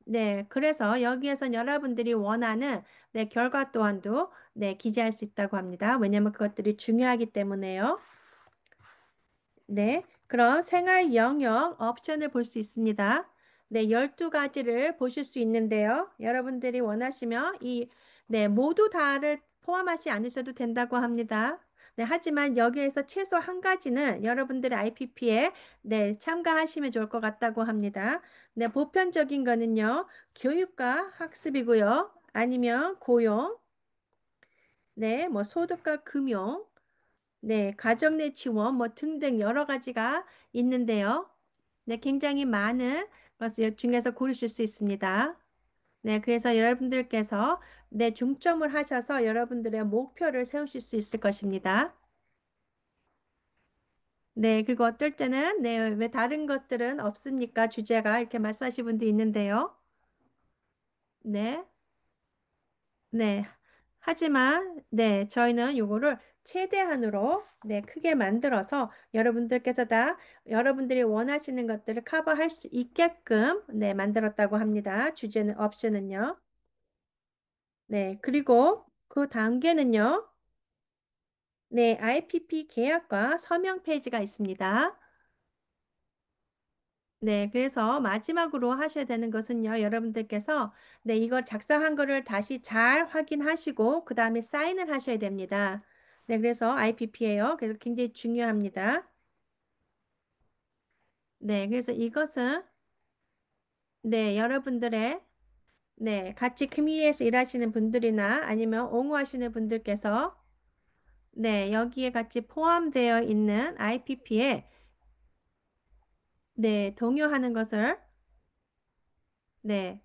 Speaker 1: 네, 그래서 여기에선 여러분들이 원하는 네, 결과 또한도 네, 기재할 수 있다고 합니다. 왜냐하면 그것들이 중요하기 때문에요. 네, 그럼 생활 영역 옵션을 볼 수 있습니다. 네, 12가지를 보실 수 있는데요. 여러분들이 원하시면 네, 모두 다를 포함하지 않으셔도 된다고 합니다. 네, 하지만 여기에서 최소 한 가지는 여러분들의 IPP에 네, 참가하시면 좋을 것 같다고 합니다. 네, 보편적인 거는요, 교육과 학습이고요. 아니면 고용, 네, 뭐 소득과 금융, 네, 가정 내 지원 뭐 등등 여러 가지가 있는데요. 네, 굉장히 많은 것을 중에서 고르실 수 있습니다. 네, 그래서 여러분들께서 네, 중점을 하셔서 여러분들의 목표를 세우실 수 있을 것입니다. 네, 그리고 어떨 때는 네, 왜 다른 것들은 없습니까? 주제가 이렇게 말씀하신 분도 있는데요. 네. 네. 하지만, 네, 저희는 요거를 최대한으로, 네, 크게 만들어서 여러분들께서 다 여러분들이 원하시는 것들을 커버할 수 있게끔, 네, 만들었다고 합니다. 주제는, 옵션은요. 네, 그리고 그 단계는요, 네, IPP 계약과 서명 페이지가 있습니다. 네, 그래서 마지막으로 하셔야 되는 것은요, 여러분들께서 네, 이걸 작성한 거를 다시 잘 확인하시고, 그 다음에 사인을 하셔야 됩니다. 네, 그래서 IPP예요. 그래서 굉장히 중요합니다. 네, 그래서 이것은 네, 여러분들의 네, 같이 커뮤니티에서 일하시는 분들이나 아니면 옹호하시는 분들께서 네, 여기에 같이 포함되어 있는 IPP에 네, 동요하는 것을 네,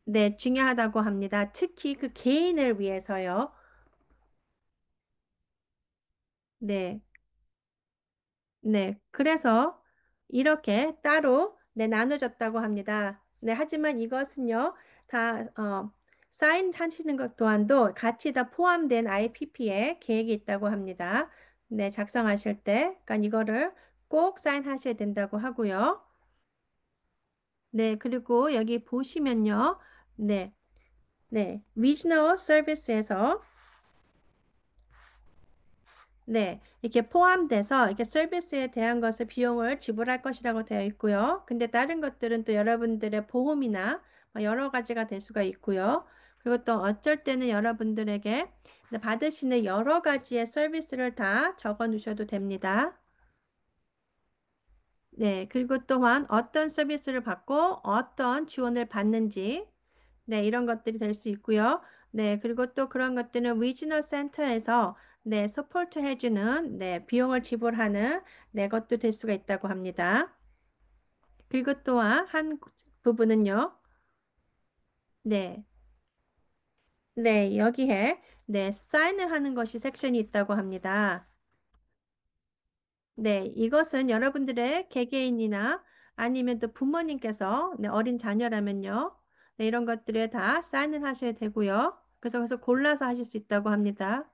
Speaker 1: 네, 중요하다고 합니다. 특히 그 개인을 위해서요. 네, 네. 그래서 이렇게 따로 네, 나눠졌다고 합니다. 네, 하지만 이것은요, 다, 사인하시는 것 또한도 같이 다 포함된 IPP에 계획이 있다고 합니다. 네, 작성하실 때. 그러니까 이거를 꼭 사인하셔야 된다고 하고요. 네, 그리고 여기 보시면요. 네, 네. Regional Service에서 네, 이렇게 포함돼서 이렇게 서비스에 대한 것을 비용을 지불할 것이라고 되어 있고요. 근데 다른 것들은 또 여러분들의 보험이나 뭐 여러 가지가 될 수가 있고요. 그리고 또 어쩔 때는 여러분들에게 받으시는 여러 가지의 서비스를 다 적어 두셔도 됩니다. 네, 그리고 또한 어떤 서비스를 받고 어떤 지원을 받는지 네, 이런 것들이 될 수 있고요. 네, 그리고 또 그런 것들은 리지널 센터에서 네, 서포트 해주는 네, 비용을 지불하는 네, 것도 될 수가 있다고 합니다. 그리고 또한 한 부분은요. 네, 네, 여기에 네, 사인을 하는 것이 섹션이 있다고 합니다. 네, 이것은 여러분들의 개개인이나 아니면 또 부모님께서 네, 어린 자녀라면요. 네, 이런 것들에 다 사인을 하셔야 되고요. 그래서 골라서 하실 수 있다고 합니다.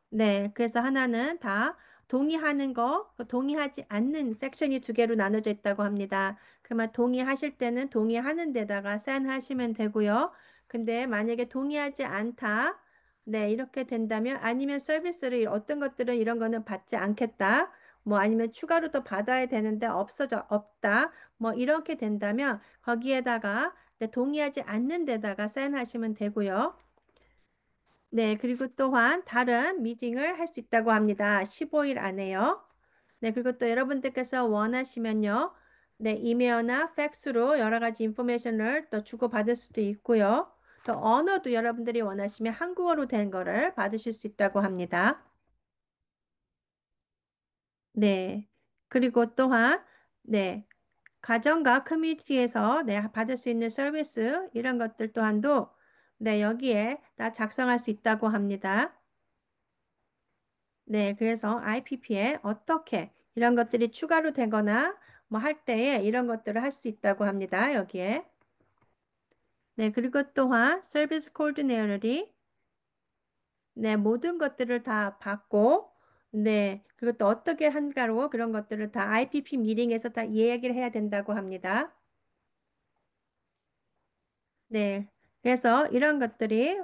Speaker 1: 네, 그래서 하나는 다 동의하는 거, 그 동의하지 않는 섹션이 두 개로 나눠져 있다고 합니다. 그러면 동의하실 때는 동의하는 데다가 사인하시면 되고요. 근데 만약에 동의하지 않다, 네, 이렇게 된다면 아니면 서비스를 어떤 것들은 이런 거는 받지 않겠다. 뭐 아니면 추가로 또 받아야 되는데 없다. 뭐 이렇게 된다면 거기에다가 네, 동의하지 않는 데다가 사인하시면 되고요. 네, 그리고 또한 다른 미팅을 할 수 있다고 합니다. 15일 안에요. 네, 그리고 또 여러분들께서 원하시면요. 네, 이메일이나 팩스로 여러 가지 인포메이션을 또 주고받을 수도 있고요. 또 언어도 여러분들이 원하시면 한국어로 된 거를 받으실 수 있다고 합니다. 네, 그리고 또한 네, 가정과 커뮤니티에서 네, 받을 수 있는 서비스 이런 것들 또한도 네, 여기에 다 작성할 수 있다고 합니다. 네, 그래서 IPP에 어떻게 이런 것들이 추가로 되거나 뭐 할 때에 이런 것들을 할 수 있다고 합니다. 여기에. 네, 그리고 또한 서비스 코디네이터들이 네, 모든 것들을 다 받고 네, 그리고 또 어떻게 한가로 그런 것들을 다 IPP 미팅에서 다 이야기를 해야 된다고 합니다. 네, 그래서 이런 것들이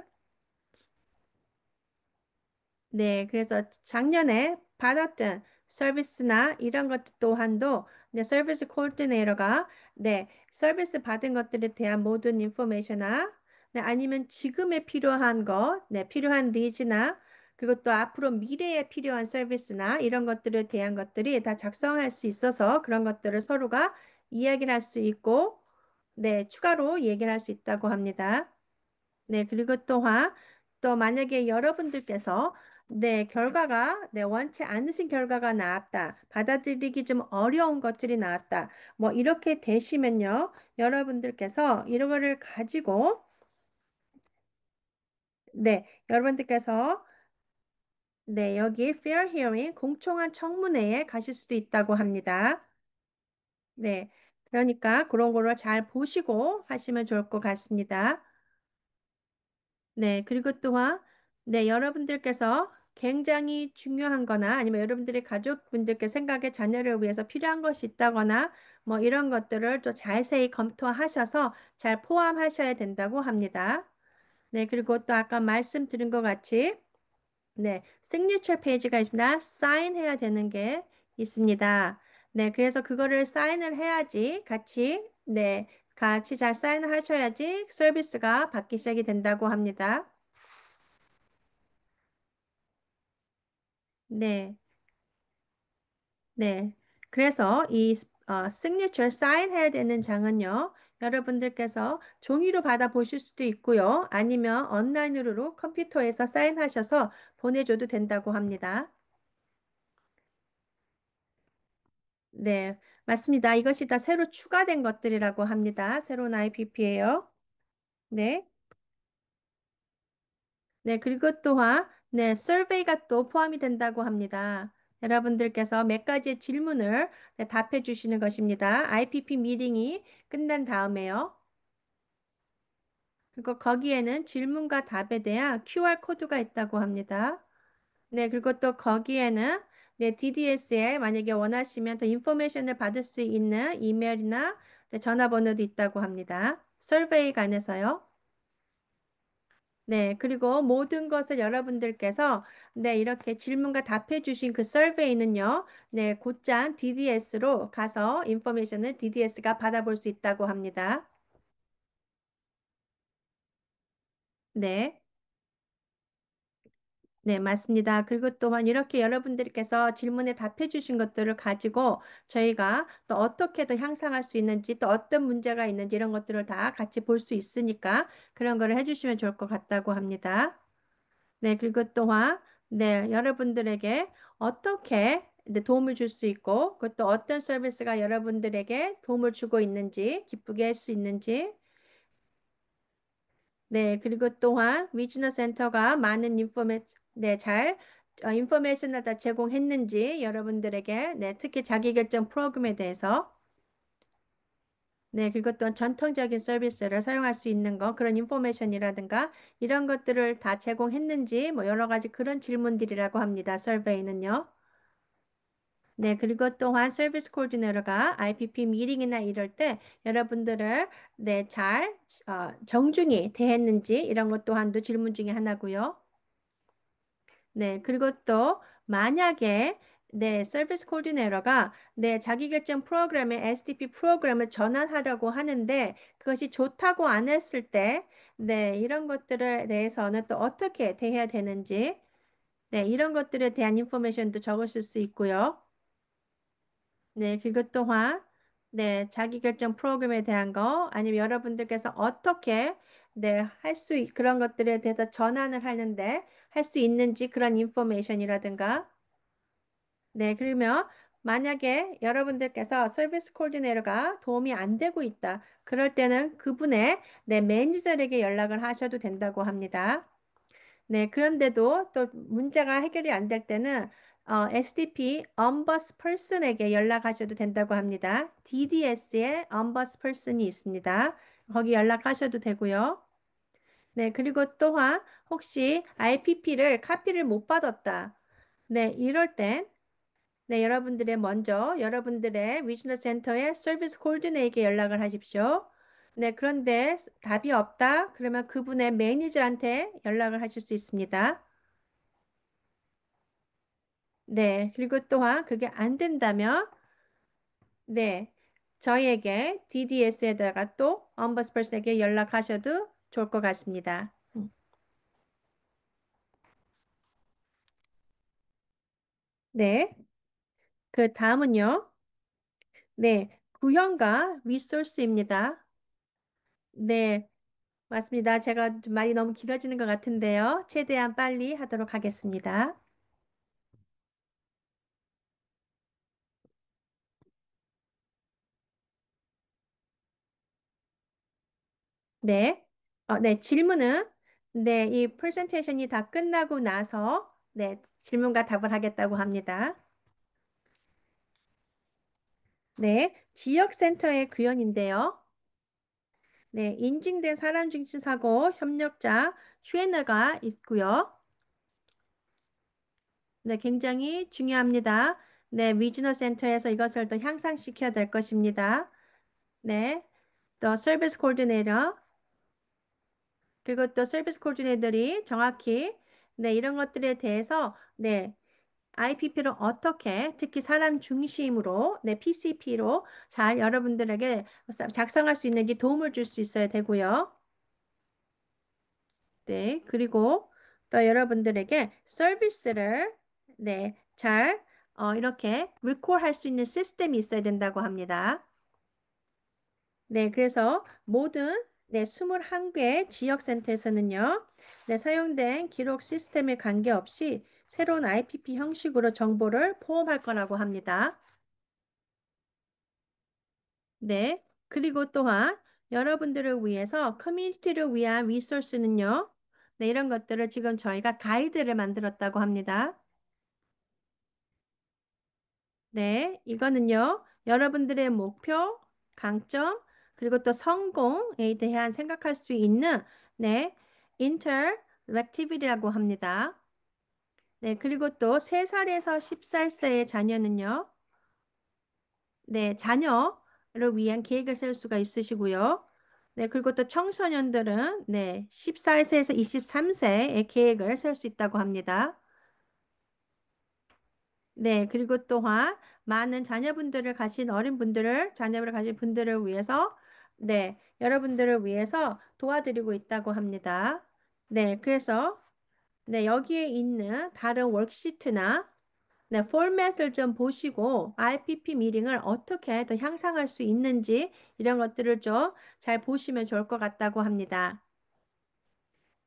Speaker 1: 네, 그래서 작년에 받았던 서비스나 이런 것 또한도 네, 서비스 코디네이터가 네, 서비스 받은 것들에 대한 모든 인포메이션이나 네, 아니면 지금에 필요한 것, 네, 필요한 니즈나 그리고 또 앞으로 미래에 필요한 서비스나 이런 것들에 대한 것들이 다 작성할 수 있어서 그런 것들을 서로가 이야기를 할 수 있고 네, 추가로 얘기를 할 수 있다고 합니다. 네, 그리고 또한 또 만약에 여러분들께서 네, 원치 않으신 결과가 나왔다. 받아들이기 좀 어려운 것들이 나왔다. 뭐, 이렇게 되시면요. 여러분들께서 이런 거를 가지고, 여러분들께서, 여기 fair hearing, 공청한 청문회에 가실 수도 있다고 합니다. 네. 그러니까 그런 거를 잘 보시고 하시면 좋을 것 같습니다. 그리고 또한, 여러분들께서 굉장히 중요한 거나 아니면 여러분들의 가족분들께 생각에 자녀를 위해서 필요한 것이 있다거나 뭐 이런 것들을 또 자세히 검토하셔서 잘 포함하셔야 된다고 합니다. 그리고 또 아까 말씀드린 것 같이, 시그니처 페이지가 있습니다. 사인해야 되는 게 있습니다. 그래서 그거를 사인을 해야지 같이 잘 사인하셔야지 서비스가 받기 시작이 된다고 합니다. 네, 네. 그래서 이 시그니처 사인해야 되는 장은요, 여러분들께서 종이로 받아보실 수도 있고요, 아니면 온라인으로 컴퓨터에서 사인하셔서 보내줘도 된다고 합니다. 네, 맞습니다. 이것이 다 새로 추가된 것들이라고 합니다. 새로운 IPP예요. 네. 그리고 또한, 서베이가 또 포함이 된다고 합니다. 여러분들께서 몇 가지의 질문을 답해 주시는 것입니다. IPP 미팅이 끝난 다음에요. 그리고 거기에는 질문과 답에 대한 QR 코드가 있다고 합니다. 그리고 또 거기에는 DDS에 만약에 원하시면 더 인포메이션을 받을 수 있는 이메일이나 전화번호도 있다고 합니다. 서베이 관해서요. 그리고 모든 것을 여러분들께서 이렇게 질문과 답해 주신 그 서베이는요. 곧장 DDS로 가서 인포메이션을 DDS가 받아볼 수 있다고 합니다. 네. 맞습니다. 그리고 또한 이렇게 여러분들께서 질문에 답해 주신 것들을 가지고 저희가 또 어떻게 더 향상할 수 있는지 또 어떤 문제가 있는지 이런 것들을 다 같이 볼 수 있으니까 그런 거를 해주시면 좋을 것 같다고 합니다. 그리고 또한 여러분들에게 어떻게 도움을 줄 수 있고 그것도 어떤 서비스가 여러분들에게 도움을 주고 있는지 기쁘게 할 수 있는지 그리고 또한 위즈너 센터가 많은 인포메이션을 다 제공했는지 여러분들에게 특히 자기결정 프로그램에 대해서 그리고 또 전통적인 서비스를 사용할 수 있는 거 그런 인포메이션이라든가 이런 것들을 다 제공했는지 뭐 여러 가지 그런 질문들이라고 합니다. 서베이는요. 그리고 또한 서비스 코디네이터가 IPP 미팅이나 이럴 때 여러분들을 잘 정중히 대했는지 이런 것 또한도 질문 중에 하나고요. 그리고 또 만약에 서비스 코디네이터가 자기결정 프로그램에 SDP 프로그램을 전환하려고 하는데 그것이 좋다고 안 했을 때 이런 것들에 대해서는 또 어떻게 대해야 되는지 이런 것들에 대한 인포메이션도 적으실 수 있고요. 그리고 또한, 자기결정 프로그램에 대한 거, 아니면 여러분들께서 어떻게, 그런 것들에 대해서 전환을 하는데 할 수 있는지 그런 인포메이션이라든가, 그러면 만약에 여러분들께서 서비스 코디네이터가 도움이 안 되고 있다. 그럴 때는 그분의 매니저에게 연락을 하셔도 된다고 합니다. 그런데도 또 문제가 해결이 안 될 때는 SDP ombudsperson에게 연락하셔도 된다고 합니다. DDS에 ombudsperson이 있습니다. 거기 연락하셔도 되고요. 그리고 또한 혹시 IPP를 카피를 못 받았다. 이럴 땐 여러분들의 먼저 여러분들의 위즈너 센터의 서비스 콜드네에게 연락을 하십시오. 그런데 답이 없다. 그러면 그분의 매니저한테 연락을 하실 수 있습니다. 그리고 또한 그게 안 된다면, 네, 저희에게 DDS에다가 또 엄버스퍼슨에게 연락하셔도 좋을 것 같습니다. 네, 그 다음은요. 구형과 리소스입니다. 네, 맞습니다. 제가 좀 말이 너무 길어지는 것 같은데요. 최대한 빨리 하도록 하겠습니다. 네. 네, 질문은, 네, 이 프레젠테이션이 다 끝나고 나서, 네, 질문과 답을 하겠다고 합니다. 네, 지역센터의 구현인데요. 네, 인증된 사람 중심 사고 협력자 슈에너가 있고요. 네, 굉장히 중요합니다. 네, 리지널 센터에서 이것을 더 향상시켜야 될 것입니다. 네, 또 서비스 코디네이터 그리고 또 서비스 코디네이터들이 정확히 네, 이런 것들에 대해서 네, IPP를 어떻게 특히 사람 중심으로 네, PCP로 잘 여러분들에게 작성할 수 있는지 도움을 줄 수 있어야 되고요. 네, 그리고 또 여러분들에게 서비스를 네, 잘 이렇게 리콜할 수 있는 시스템이 있어야 된다고 합니다. 네, 그래서 모든 네, 21개 지역센터에서는요, 네, 사용된 기록 시스템에 관계없이 새로운 IPP 형식으로 정보를 포함할 거라고 합니다. 네, 그리고 또한 여러분들을 위해서 커뮤니티를 위한 리소스는요, 네, 이런 것들을 지금 저희가 가이드를 만들었다고 합니다. 네, 이거는요, 여러분들의 목표, 강점, 그리고 또 성공에 대한 생각할 수 있는, 네, 인터랙티비티라고 합니다. 네, 그리고 또 3살에서 10살대의 자녀는요, 네, 자녀를 위한 계획을 세울 수가 있으시고요. 네, 그리고 또 청소년들은, 네, 14세에서 23세의 계획을 세울 수 있다고 합니다. 네, 그리고 또한 많은 자녀분들을 가진 자녀를 가진 분들을 위해서, 네, 여러분들을 위해서 도와드리고 있다고 합니다. 네, 그래서, 네, 여기에 있는 다른 워크시트나, 네, 포맷을 좀 보시고, IPP 미팅을 어떻게 더 향상할 수 있는지, 이런 것들을 좀 잘 보시면 좋을 것 같다고 합니다.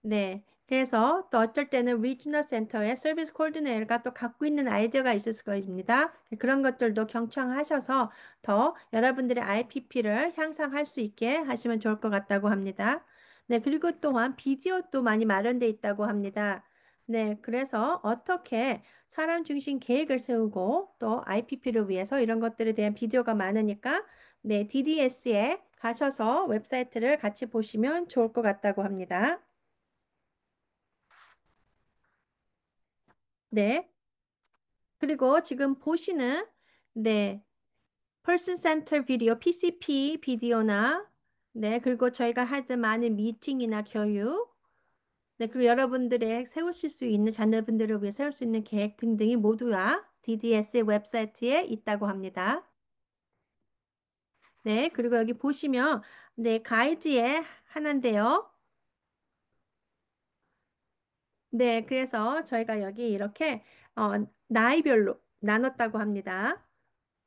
Speaker 1: 네. 그래서 또 어떨 때는 리지널 센터의 서비스 코디네이터가 또 갖고 있는 아이디어가 있을 수가 있습니다. 그런 것들도 경청하셔서 더 여러분들의 IPP를 향상할 수 있게 하시면 좋을 것 같다고 합니다. 네. 그리고 또한 비디오도 많이 마련되어 있다고 합니다. 네. 그래서 어떻게 사람 중심 계획을 세우고 또 IPP를 위해서 이런 것들에 대한 비디오가 많으니까 네. DDS에 가셔서 웹사이트를 같이 보시면 좋을 것 같다고 합니다. 네. 그리고 지금 보시는, 네, Person Center 비디오, PCP 비디오나, 네, 그리고 저희가 하던 많은 미팅이나 교육, 네, 그리고 여러분들의 세우실 수 있는 자녀분들을 위해 세울 수 있는 계획 등등이 모두 다 DDS 웹사이트에 있다고 합니다. 네, 그리고 여기 보시면, 네, 가이드에 하나인데요. 네, 그래서 저희가 여기 이렇게, 나이별로 나눴다고 합니다.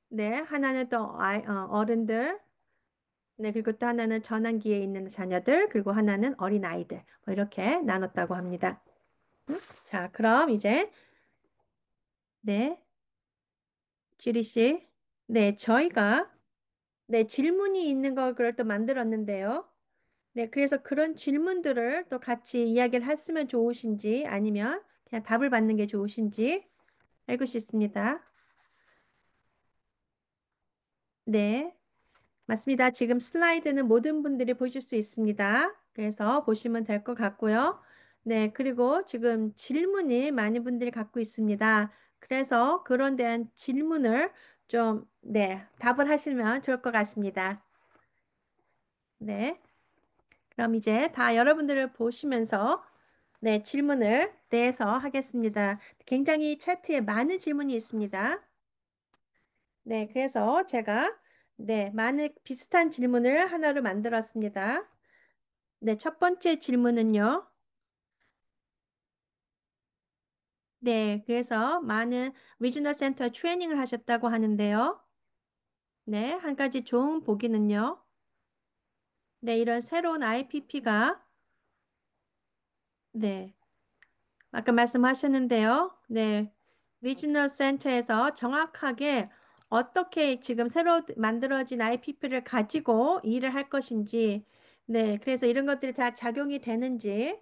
Speaker 1: 네, 하나는 또 어른들, 네, 그리고 또 하나는 전환기에 있는 자녀들, 그리고 하나는 어린아이들. 뭐 이렇게 나눴다고 합니다. 자, 그럼 이제, 네, 주리 씨. 네, 저희가, 네, 질문이 있는 걸 그걸 또 만들었는데요. 네, 그래서 그런 질문들을 또 같이 이야기를 했으면 좋으신지 아니면 그냥 답을 받는 게 좋으신지 알고 싶습니다. 네. 맞습니다. 지금 슬라이드는 모든 분들이 보실 수 있습니다. 그래서 보시면 될 것 같고요. 네, 그리고 지금 질문이 많은 분들이 갖고 있습니다. 그래서 그런 대한 질문을 좀, 네, 답을 하시면 좋을 것 같습니다. 네, 그럼 이제 다 여러분들을 보시면서 네, 질문을 내서 하겠습니다. 굉장히 차트에 많은 질문이 있습니다. 네, 그래서 제가 네, 많은 비슷한 질문을 하나로 만들었습니다. 네, 첫 번째 질문은요. 네, 그래서 많은 리지널 센터 트레이닝을 하셨다고 하는데요. 네, 한 가지 좋은 보기는요. 네, 이런 새로운 IPP가 네, 아까 말씀하셨는데요. 네, 리지널 센터에서 정확하게 어떻게 지금 새로 만들어진 IPP를 가지고 일을 할 것인지 네, 그래서 이런 것들이 다 작용이 되는지,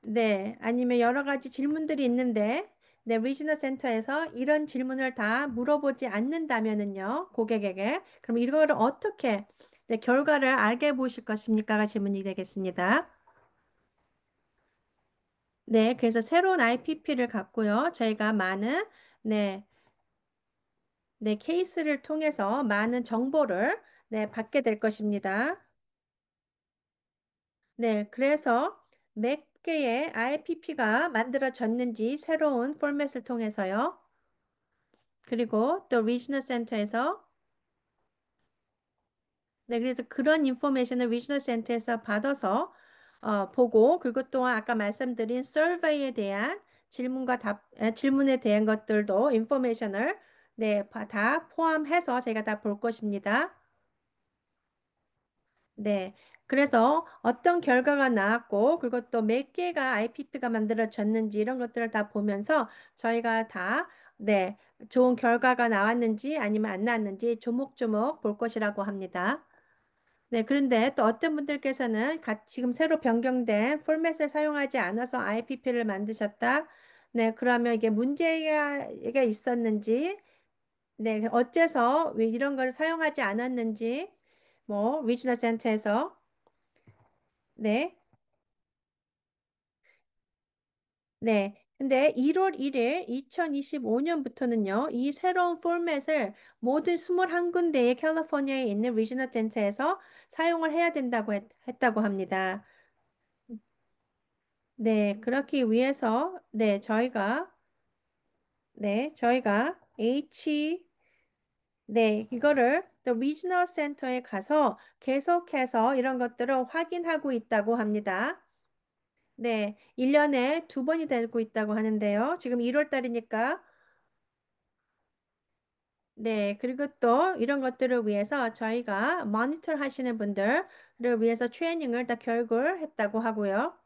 Speaker 1: 네, 아니면 여러 가지 질문들이 있는데, 네, 리지널 센터에서 이런 질문을 다 물어보지 않는다면은요, 고객에게, 그럼 이거를 어떻게, 네, 결과를 알게 보실 것입니까가 질문이 되겠습니다. 네, 그래서 새로운 IPP를 갖고요, 저희가 많은, 네, 네, 케이스를 통해서 많은 정보를, 네, 받게 될 것입니다. 네, 그래서 몇 개의 IPP가 만들어졌는지 새로운 포맷을 통해서요. 그리고 또 리지널 센터에서 네, 그래서 그런 인포메이션을 리지널 센터에서 받아서 보고 그리고 또한 아까 말씀드린 서베이에 대한 질문에 대한 것들도 인포메이션을 네, 다 포함해서 제가 다 볼 것입니다. 네. 그래서 어떤 결과가 나왔고, 그리고 또 몇 개가 IPP가 만들어졌는지 이런 것들을 다 보면서 저희가 다, 네, 좋은 결과가 나왔는지 아니면 안 나왔는지 조목조목 볼 것이라고 합니다. 네, 그런데 또 어떤 분들께서는 지금 새로 변경된 포맷을 사용하지 않아서 IPP를 만드셨다. 네, 그러면 이게 문제가 있었는지, 네, 어째서 왜 이런 걸 사용하지 않았는지, 뭐, 리지널 센터에서 네. 네. 근데 1월 1일 2025년부터는요, 이 새로운 포맷을 모든 21군데의 캘리포니아에 있는 리지널 센터에서 사용을 해야 된다고 했다고 합니다. 네. 그렇기 위해서, 저희가 네, 이거를 또 리지널 센터에 가서 계속해서 이런 것들을 확인하고 있다고 합니다. 네, 1년에 두 번이 되고 있다고 하는데요. 지금 1월 달이니까 네, 그리고 또 이런 것들을 위해서 저희가 모니터 하시는 분들을 위해서 트레이닝을 다 결국을 했다고 하고요.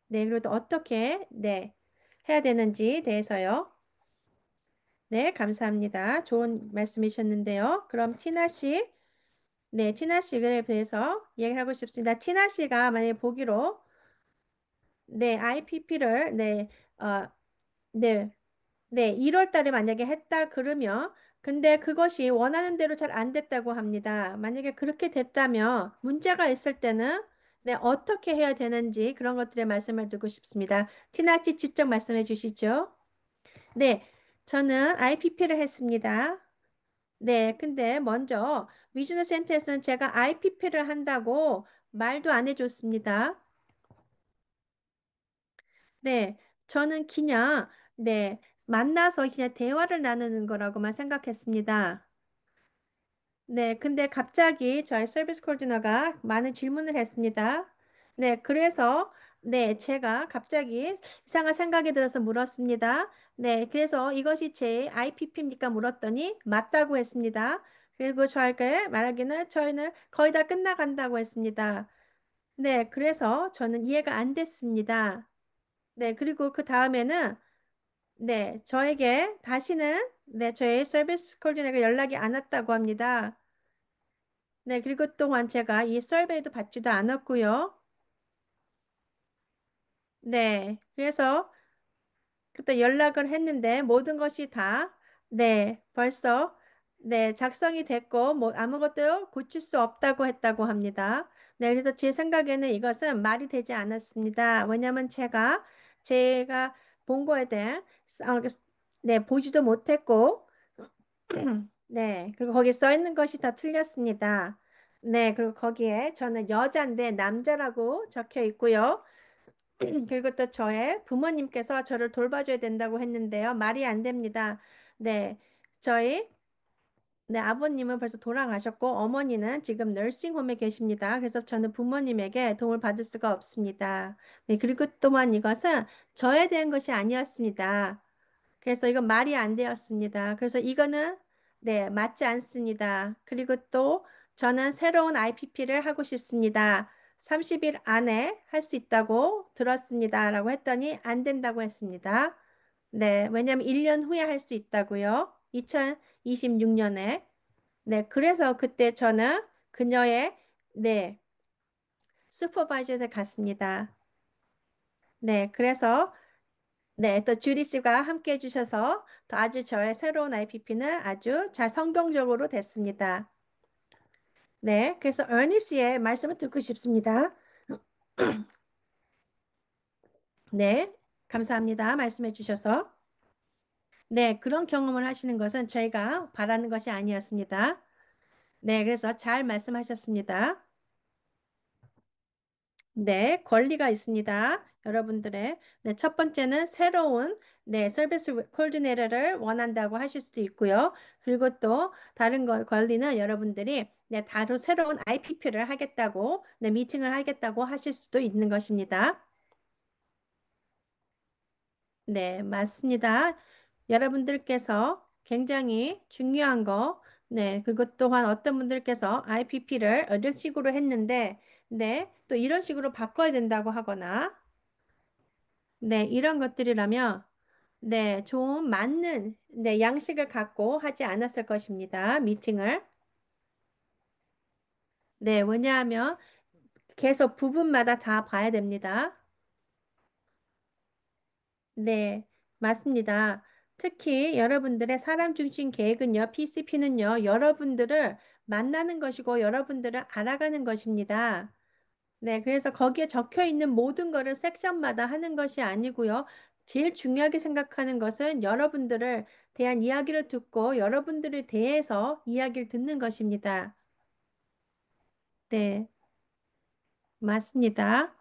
Speaker 1: 네, 그리고 또 어떻게 네, 해야 되는지 대해서요. 네, 감사합니다. 좋은 말씀이셨는데요. 그럼 티나 씨, 네, 티나 씨에 대해서 얘기하고 싶습니다. 티나 씨가 만약에 보기로 네, IPP를 네, 네, 1월 달에 만약에 했다 그러면 근데 그것이 원하는 대로 잘 안 됐다고 합니다. 만약에 그렇게 됐다면 문제가 있을 때는 네, 어떻게 해야 되는지 그런 것들에 말씀을 드리고 싶습니다. 티나 씨 직접 말씀해 주시죠. 네, 저는 IPP를 했습니다. 네, 근데 먼저 위즈너 센터에서는 제가 IPP를 한다고 말도 안 해줬습니다. 네, 저는 그냥, 네, 만나서 그냥 대화를 나누는 거라고만 생각했습니다. 네, 근데 갑자기 저희 서비스 코디너가 많은 질문을 했습니다. 네, 그래서, 네, 제가 갑자기 이상한 생각이 들어서 물었습니다. 네, 그래서 이것이 제 IPP입니까? 물었더니 맞다고 했습니다. 그리고 저에게 말하기는 저희는 거의 다 끝나간다고 했습니다. 네, 그래서 저는 이해가 안 됐습니다. 네, 그리고 그 다음에는 네, 저에게 다시는 네, 저희 서비스 코디네이터가 연락이 안 왔다고 합니다. 네, 그리고 또한 제가 이 서베이도 받지도 않았고요. 네, 그래서 그때 연락을 했는데 모든 것이 다 네, 벌써 네, 작성이 됐고 뭐 아무것도 고칠 수 없다고 했다고 합니다. 네, 그래서 제 생각에는 이것은 말이 되지 않았습니다. 왜냐하면 제가 본 거에 대한 네, 보지도 못했고 네, 그리고 거기 써 있는 것이 다 틀렸습니다. 네, 그리고 거기에 저는 여자인데 남자라고 적혀 있고요. 그리고 또 저의 부모님께서 저를 돌봐줘야 된다고 했는데요. 말이 안 됩니다. 네, 저희 네, 아버님은 벌써 돌아가셨고 어머니는 지금 너싱홈에 계십니다. 그래서 저는 부모님에게 도움을 받을 수가 없습니다. 네, 그리고 또한 이것은 저에 대한 것이 아니었습니다. 그래서 이건 말이 안 되었습니다. 그래서 이거는 네, 맞지 않습니다. 그리고 또 저는 새로운 IPP를 하고 싶습니다. 30일 안에 할 수 있다고 들었습니다. 라고 했더니 안 된다고 했습니다. 네, 왜냐하면 1년 후에 할 수 있다고요. 2026년에. 네, 그래서 그때 저는 그녀의 네, 슈퍼바이저한테 갔습니다. 네, 그래서 네, 또 주리 씨가 함께 해주셔서 또 아주 저의 새로운 IPP는 아주 잘 성공적으로 됐습니다. 네, 그래서 어니 씨의 말씀을 듣고 싶습니다. 네, 감사합니다. 말씀해 주셔서. 네, 그런 경험을 하시는 것은 저희가 바라는 것이 아니었습니다. 네, 그래서 잘 말씀하셨습니다. 네, 권리가 있습니다. 여러분들의. 네, 첫 번째는 새로운 서비스 코디네이터를 원한다고 하실 수도 있고요. 그리고 또 다른 권리는 여러분들이 바로 새로운 IPP를 하겠다고, 미팅을 하겠다고 하실 수도 있는 것입니다. 네, 맞습니다. 여러분들께서 굉장히 중요한 거, 그리고 또한 어떤 분들께서 IPP를 이런 식으로 했는데, 또 이런 식으로 바꿔야 된다고 하거나, 이런 것들이라면, 좀 맞는, 양식을 갖고 하지 않았을 것입니다. 미팅을. 네, 왜냐하면 계속 부분마다 다 봐야 됩니다. 네, 맞습니다. 특히 여러분들의 사람 중심 계획은요, PCP는요, 여러분들을 만나는 것이고 여러분들을 알아가는 것입니다. 네, 그래서 거기에 적혀 있는 모든 거를 섹션마다 하는 것이 아니고요. 제일 중요하게 생각하는 것은 여러분들을 대한 이야기를 듣고 여러분들에 대해서 이야기를 듣는 것입니다. 네, 맞습니다.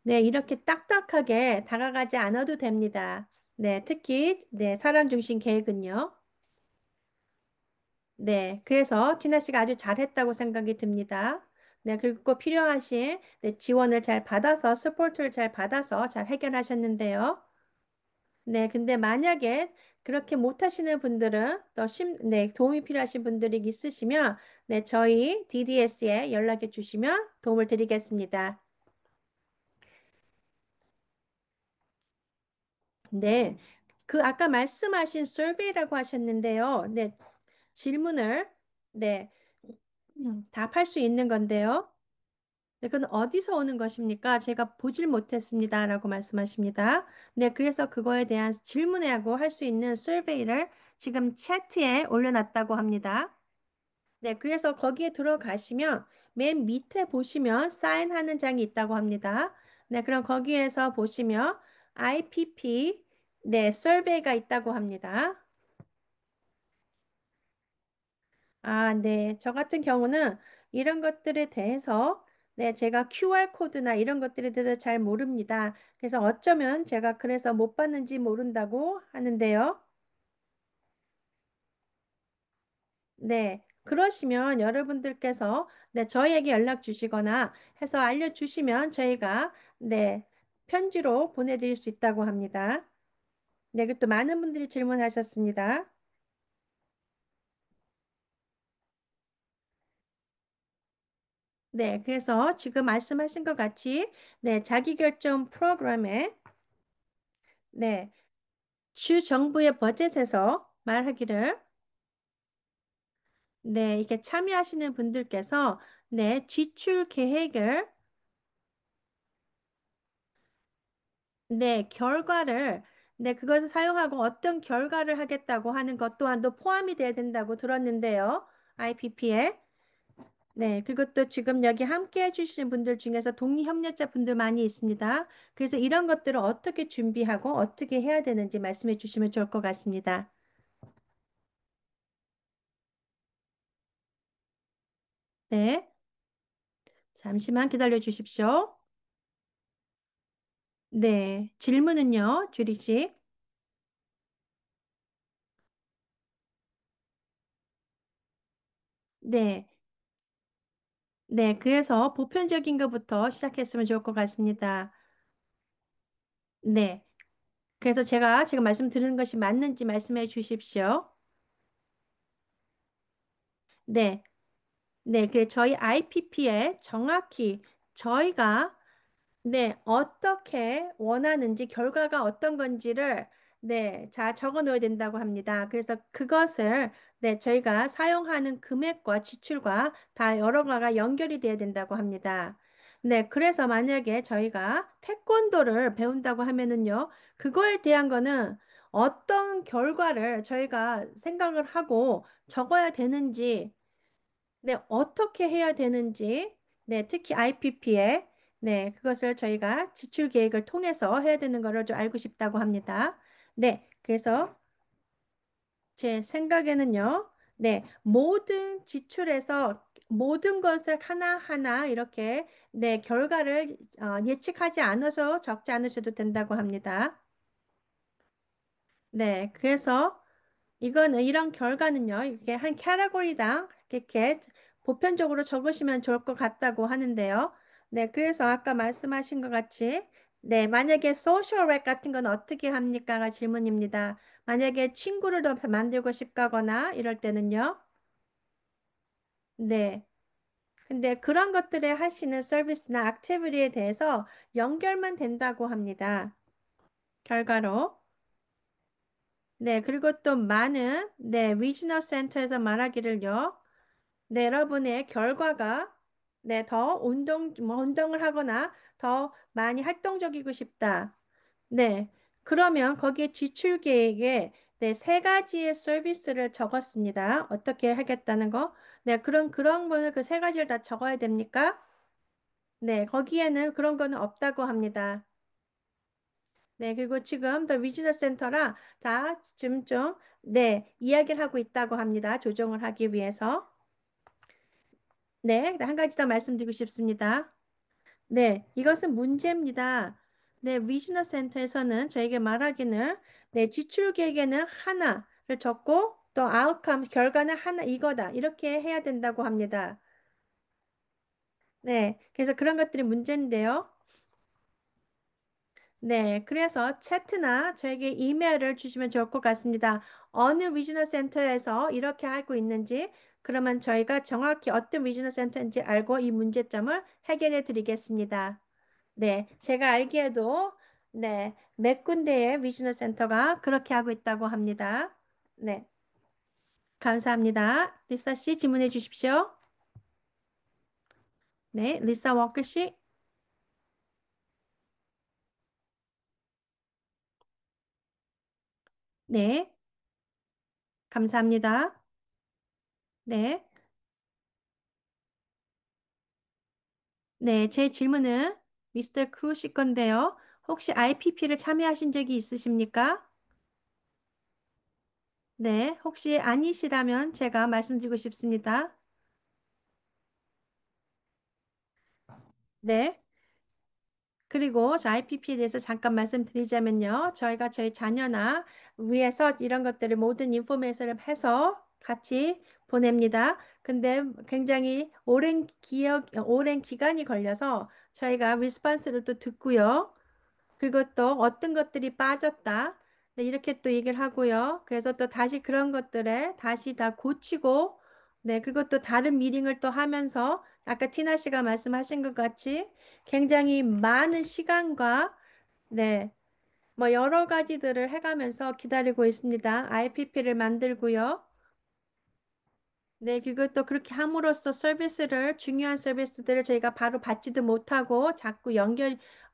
Speaker 1: 네, 이렇게 딱딱하게 다가가지 않아도 됩니다. 네, 특히 사람 중심 계획은요. 네, 그래서 티나 씨가 아주 잘했다고 생각이 듭니다. 네, 그리고 꼭 필요하신 지원을 잘 받아서, 서포트를 잘 받아서 잘 해결하셨는데요. 네, 근데 만약에 그렇게 못하시는 분들은 도움이 필요하신 분들이 있으시면, 저희 DDS에 연락해 주시면 도움을 드리겠습니다. 네, 그 아까 말씀하신 survey라고 하셨는데요. 네, 질문을, 네, 답할 수 있는 건데요. 네, 그건 어디서 오는 것입니까? 제가 보질 못했습니다. 라고 말씀하십니다. 네, 그래서 그거에 대한 질문하고 할 수 있는 survey를 지금 채트에 올려놨다고 합니다. 네, 그래서 거기에 들어가시면 맨 밑에 보시면 사인하는 장이 있다고 합니다. 네, 그럼 거기에서 보시면 IPP, survey가 있다고 합니다. 아, 네. 저 같은 경우는 이런 것들에 대해서 제가 QR코드나 이런 것들에 대해서 잘 모릅니다. 그래서 어쩌면 제가 그래서 못 봤는지 모른다고 하는데요. 네. 그러시면 여러분들께서 저희에게 연락 주시거나 해서 알려주시면 저희가 편지로 보내드릴 수 있다고 합니다. 네. 그리고 또 많은 분들이 질문하셨습니다. 네. 그래서 지금 말씀하신 것 같이 자기결정 프로그램에 네. 주 정부의 버젯에서 말하기를 이게 참여하시는 분들께서 지출 계획을 결과를 그것을 사용하고 어떤 결과를 하겠다고 하는 것 또한도 포함이 돼야 된다고 들었는데요. IPP에. 네, 그리고 또 지금 여기 함께 해주시는 분들 중에서 독립협력자 분들 많이 있습니다. 그래서 이런 것들을 어떻게 준비하고 어떻게 해야 되는지 말씀해 주시면 좋을 것 같습니다. 네, 잠시만 기다려 주십시오. 네, 질문은요, 주리 씨. 네, 네, 그래서 보편적인 것부터 시작했으면 좋을 것 같습니다. 네, 그래서 제가 지금 말씀드리는 것이 맞는지 말씀해 주십시오. 네, 네, 그 저희 IPP에 정확히 저희가 어떻게 원하는지 결과가 어떤 건지를 네, 잘 적어 놓아야 된다고 합니다. 그래서 그것을 네, 저희가 사용하는 금액과 지출과 다 여러 가지가 연결이 돼야 된다고 합니다. 네, 그래서 만약에 저희가 태권도를 배운다고 하면은요, 그거에 대한 거는 어떤 결과를 저희가 생각을 하고 적어야 되는지, 네, 어떻게 해야 되는지, 네, 특히 IPP에, 네, 그것을 저희가 지출 계획을 통해서 해야 되는 거를 좀 알고 싶다고 합니다. 네, 그래서 제 생각에는요, 네, 모든 지출에서 모든 것을 하나하나 이렇게, 네, 결과를 예측하지 않아서 적지 않으셔도 된다고 합니다. 네, 그래서 이거는 이런 결과는요. 이렇게 한 캐러고리당 이렇게 보편적으로 적으시면 좋을 것 같다고 하는데요. 네, 그래서 아까 말씀하신 것 같이 네, 만약에 소셜 웹 같은 건 어떻게 합니까가 질문입니다. 만약에 친구를 더 만들고 싶다거나 이럴 때는요. 네. 근데 그런 것들에 하시는 서비스나 액티비티에 대해서 연결만 된다고 합니다. 결과로. 네, 그리고 또 많은 네, 리지널 센터에서 말하기를요. 네, 여러분의 결과가 네, 더 운동을 하거나 더 많이 활동적이고 싶다. 네, 그러면 거기에 지출 계획에 네, 세 가지의 서비스를 적었습니다. 어떻게 하겠다는 거? 네, 그런 거는 그 세 가지를 다 적어야 됩니까? 네, 거기에는 그런 거는 없다고 합니다. 네, 그리고 지금 더 리지널 센터라 다 지금 좀, 네, 이야기를 하고 있다고 합니다. 조정을 하기 위해서. 네, 한 가지 더 말씀드리고 싶습니다. 네, 이것은 문제입니다. 네, 리지널 센터에서는 저에게 말하기는 네, 지출 계획에는 하나를 적고 또 아웃컴 결과는 하나 이거다. 이렇게 해야 된다고 합니다. 네, 그래서 그런 것들이 문제인데요. 네, 그래서 채트나 저에게 이메일을 주시면 좋을 것 같습니다. 어느 리지널 센터에서 이렇게 하고 있는지, 그러면 저희가 정확히 어떤 리지널 센터인지 알고 이 문제점을 해결해 드리겠습니다. 네, 제가 알기에도 네, 몇 군데의 리지널 센터가 그렇게 하고 있다고 합니다. 네, 감사합니다. 리사 씨 질문해 주십시오. 네, 리사 워커 씨. 네, 감사합니다. 네. 네, 제 질문은 미스터 크루시 건데요. 혹시 IPP를 참여하신 적이 있으십니까? 네, 혹시 아니시라면 제가 말씀드리고 싶습니다. 네, 그리고 저 IPP에 대해서 잠깐 말씀드리자면요. 저희가 저희 자녀나 위해서 이런 것들을 모든 인포메이션을 해서 같이 보냅니다. 근데 굉장히 오랜 기간이 걸려서 저희가 리스pon스를 또 듣고요. 그리고 또 어떤 것들이 빠졌다. 네, 이렇게 또 얘기를 하고요. 그래서 또 다시 그런 것들에 다시 다 고치고, 네, 그리고 또 다른 미팅을 또 하면서 아까 티나 씨가 말씀하신 것 같이 굉장히 많은 시간과, 네, 뭐 여러 가지들을 해가면서 기다리고 있습니다. IPP를 만들고요. 네, 그리고 또 그렇게 함으로써 중요한 서비스들을 저희가 바로 받지도 못하고 자꾸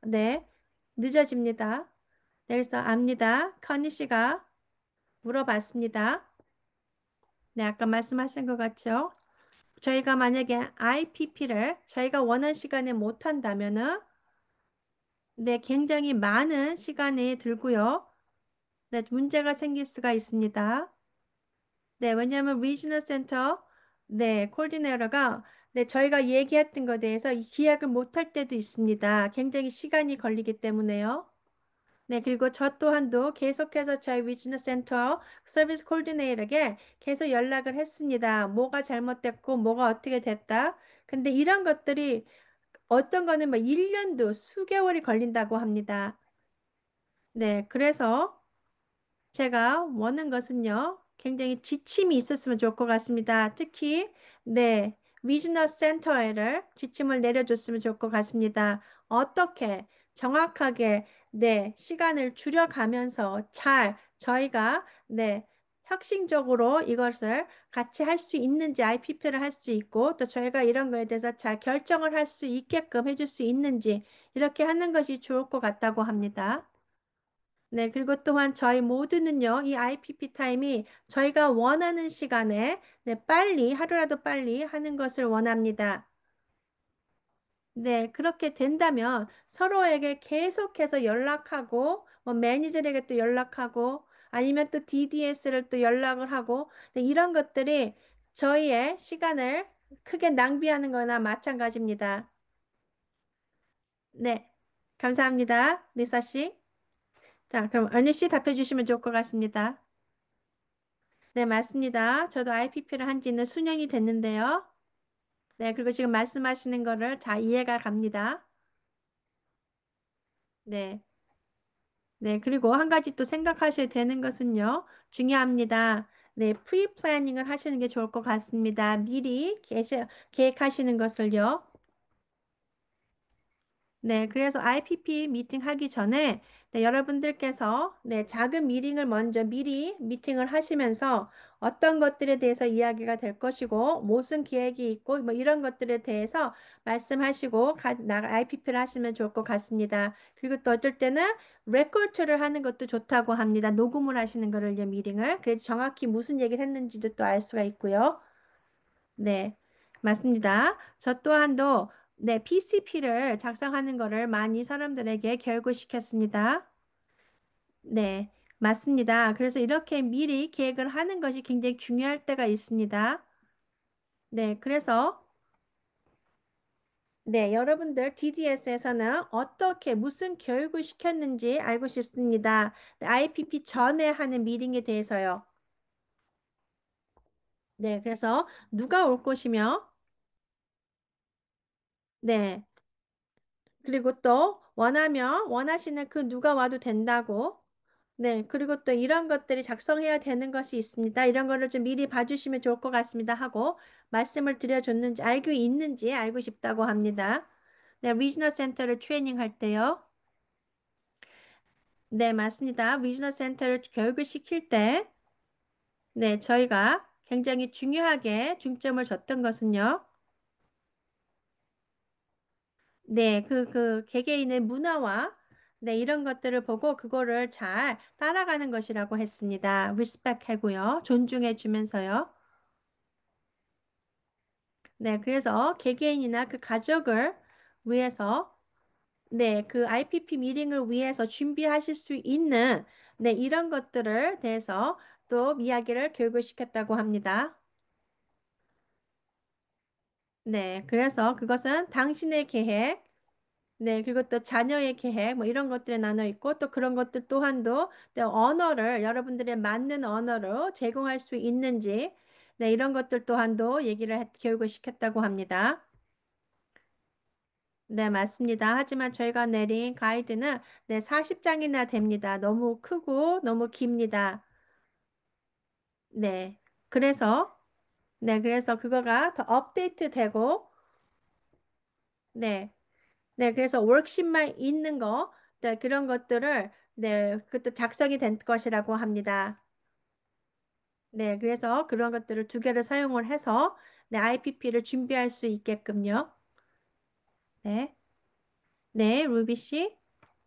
Speaker 1: 네, 늦어집니다. 네, 그래서 압니다. 컨니 씨가 물어봤습니다. 네, 아까 말씀하신 것 같죠? 저희가 만약에 IPP를 저희가 원하는 시간에 못 한다면은, 네, 굉장히 많은 시간이 들고요. 네, 문제가 생길 수가 있습니다. 네, 왜냐하면 리지널 센터, 네, 코디네이터가 네, 저희가 얘기했던 것에 대해서 이 기약을 못 할 때도 있습니다. 굉장히 시간이 걸리기 때문에요. 네, 그리고 저 또한도 계속해서 저희 리지널 센터 서비스 코디네이터에게 계속 연락을 했습니다. 뭐가 잘못됐고, 뭐가 어떻게 됐다. 근데 이런 것들이 어떤 거는 뭐 1년도 수개월이 걸린다고 합니다. 네, 그래서 제가 원하는 것은요, 굉장히 지침이 있었으면 좋을 것 같습니다. 특히, 네, 리지널 센터에를 지침을 내려줬으면 좋을 것 같습니다. 어떻게 정확하게, 네, 시간을 줄여가면서 잘 저희가 네, 혁신적으로 이것을 같이 할 수 있는지 IPP를 할 수 있고 또 저희가 이런 거에 대해서 잘 결정을 할 수 있게끔 해줄 수 있는지 이렇게 하는 것이 좋을 것 같다고 합니다. 네, 그리고 또한 저희 모두는요, 이 IPP 타임이 저희가 원하는 시간에 네, 빨리, 하루라도 빨리 하는 것을 원합니다. 네, 그렇게 된다면 서로에게 계속해서 연락하고, 뭐 매니저에게 또 연락하고, 아니면 또 DDS를 또 연락을 하고, 네, 이런 것들이 저희의 시간을 크게 낭비하는 거나 마찬가지입니다. 네, 감사합니다. 리사 씨. 자, 그럼 언니 씨 답해 주시면 좋을 것 같습니다. 네, 맞습니다. 저도 IPP를 한 지는 수년이 됐는데요. 네, 그리고 지금 말씀하시는 거를 잘 이해가 갑니다. 네. 네, 그리고 한 가지 또 생각하셔야 되는 것은요, 중요합니다. 네, 프리 플래닝을 하시는 게 좋을 것 같습니다. 미리 계획하시는 것을요. 네, 그래서 IPP 미팅 하기 전에 네, 여러분들께서 네, 작은 미팅을 먼저 미리 미팅을 하시면서 어떤 것들에 대해서 이야기가 될 것이고 무슨 계획이 있고 뭐 이런 것들에 대해서 말씀하시고 IPP를 하시면 좋을 것 같습니다. 그리고 또 어떨 때는 레코드를 하는 것도 좋다고 합니다. 녹음을 하시는 거를요, 미팅을. 그래서 정확히 무슨 얘기를 했는지도 또 알 수가 있고요. 네, 맞습니다. 저 또한도 네, PCP를 작성하는 거를 많이 사람들에게 결구시켰습니다. 네, 맞습니다. 그래서 이렇게 미리 계획을 하는 것이 굉장히 중요할 때가 있습니다. 네, 그래서 네, 여러분들 DDS에서는 어떻게 무슨 교육을 시켰는지 알고 싶습니다. 네, IPP 전에 하는 미팅에 대해서요. 네, 그래서 누가 올 것이며 네, 그리고 또 원하면 원하시는 그 누가 와도 된다고. 네, 그리고 또 이런 것들이 작성해야 되는 것이 있습니다. 이런 거를 좀 미리 봐주시면 좋을 것 같습니다 하고 말씀을 드려줬는지 알고 있는지 알고 싶다고 합니다. 네, 리지널 센터를 트레이닝 할 때요. 네, 맞습니다. 리지널 센터를 교육을 시킬 때 네, 저희가 굉장히 중요하게 중점을 줬던 것은요. 네, 개개인의 문화와 네, 이런 것들을 보고 그거를 잘 따라가는 것이라고 했습니다. 리스펙 하고요. 존중해 주면서요. 네, 그래서 개개인이나 그 가족을 위해서 네, 그 IPP 미팅을 위해서 준비하실 수 있는 네, 이런 것들을 대해서 또 이야기를 교육을 시켰다고 합니다. 네, 그래서 그것은 당신의 계획, 네, 그리고 또 자녀의 계획, 뭐 이런 것들에 나눠 있고, 또 그런 것들 또한도 또 언어를 여러분들의 맞는 언어로 제공할 수 있는지, 네, 이런 것들 또한도 교육을 시켰다고 합니다. 네, 맞습니다. 하지만 저희가 내린 가이드는 네, 40장이나 됩니다. 너무 크고 너무 깁니다. 네, 그래서, 네, 그래서 그거가 더 업데이트 되고, 네, 네, 그래서 워크शी트만 있는 거, 네, 그런 것들을, 네, 그것도 작성이 된 것이라고 합니다. 네, 그래서 그런 것들을 두 개를 사용을 해서, 네, IPP를 준비할 수 있게끔요. 네, 네, 루비 씨,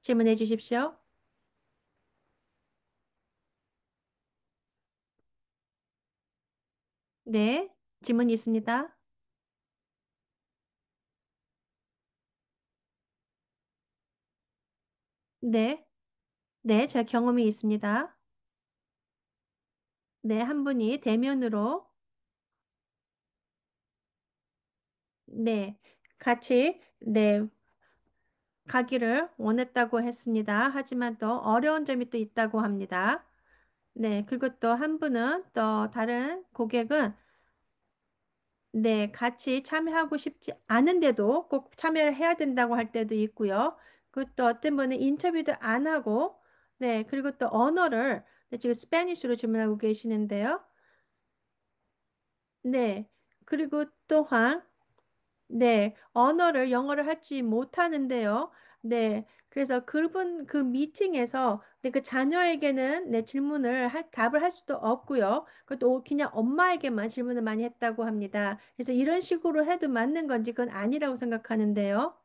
Speaker 1: 질문해 주십시오. 네, 질문 있습니다. 네, 네, 제 경험이 있습니다. 네, 한 분이 대면으로, 네, 같이, 네, 가기를 원했다고 했습니다. 하지만 또 어려운 점이 또 있다고 합니다. 네, 그리고 또 한 분은 또 다른 고객은 네, 같이 참여하고 싶지 않은데도 꼭 참여를 해야 된다고 할 때도 있고요. 그리고 또 어떤 분은 인터뷰도 안 하고 네, 그리고 또 언어를 네, 지금 스페니쉬로 주문하고 계시는데요. 네, 그리고 또한 네, 언어를 영어를 하지 못하는데요. 네, 그래서 그분 그 미팅에서 그 자녀에게는 내 질문을 답을 할 수도 없고요. 그것도 그냥 엄마에게만 질문을 많이 했다고 합니다. 그래서 이런 식으로 해도 맞는 건지 그건 아니라고 생각하는데요.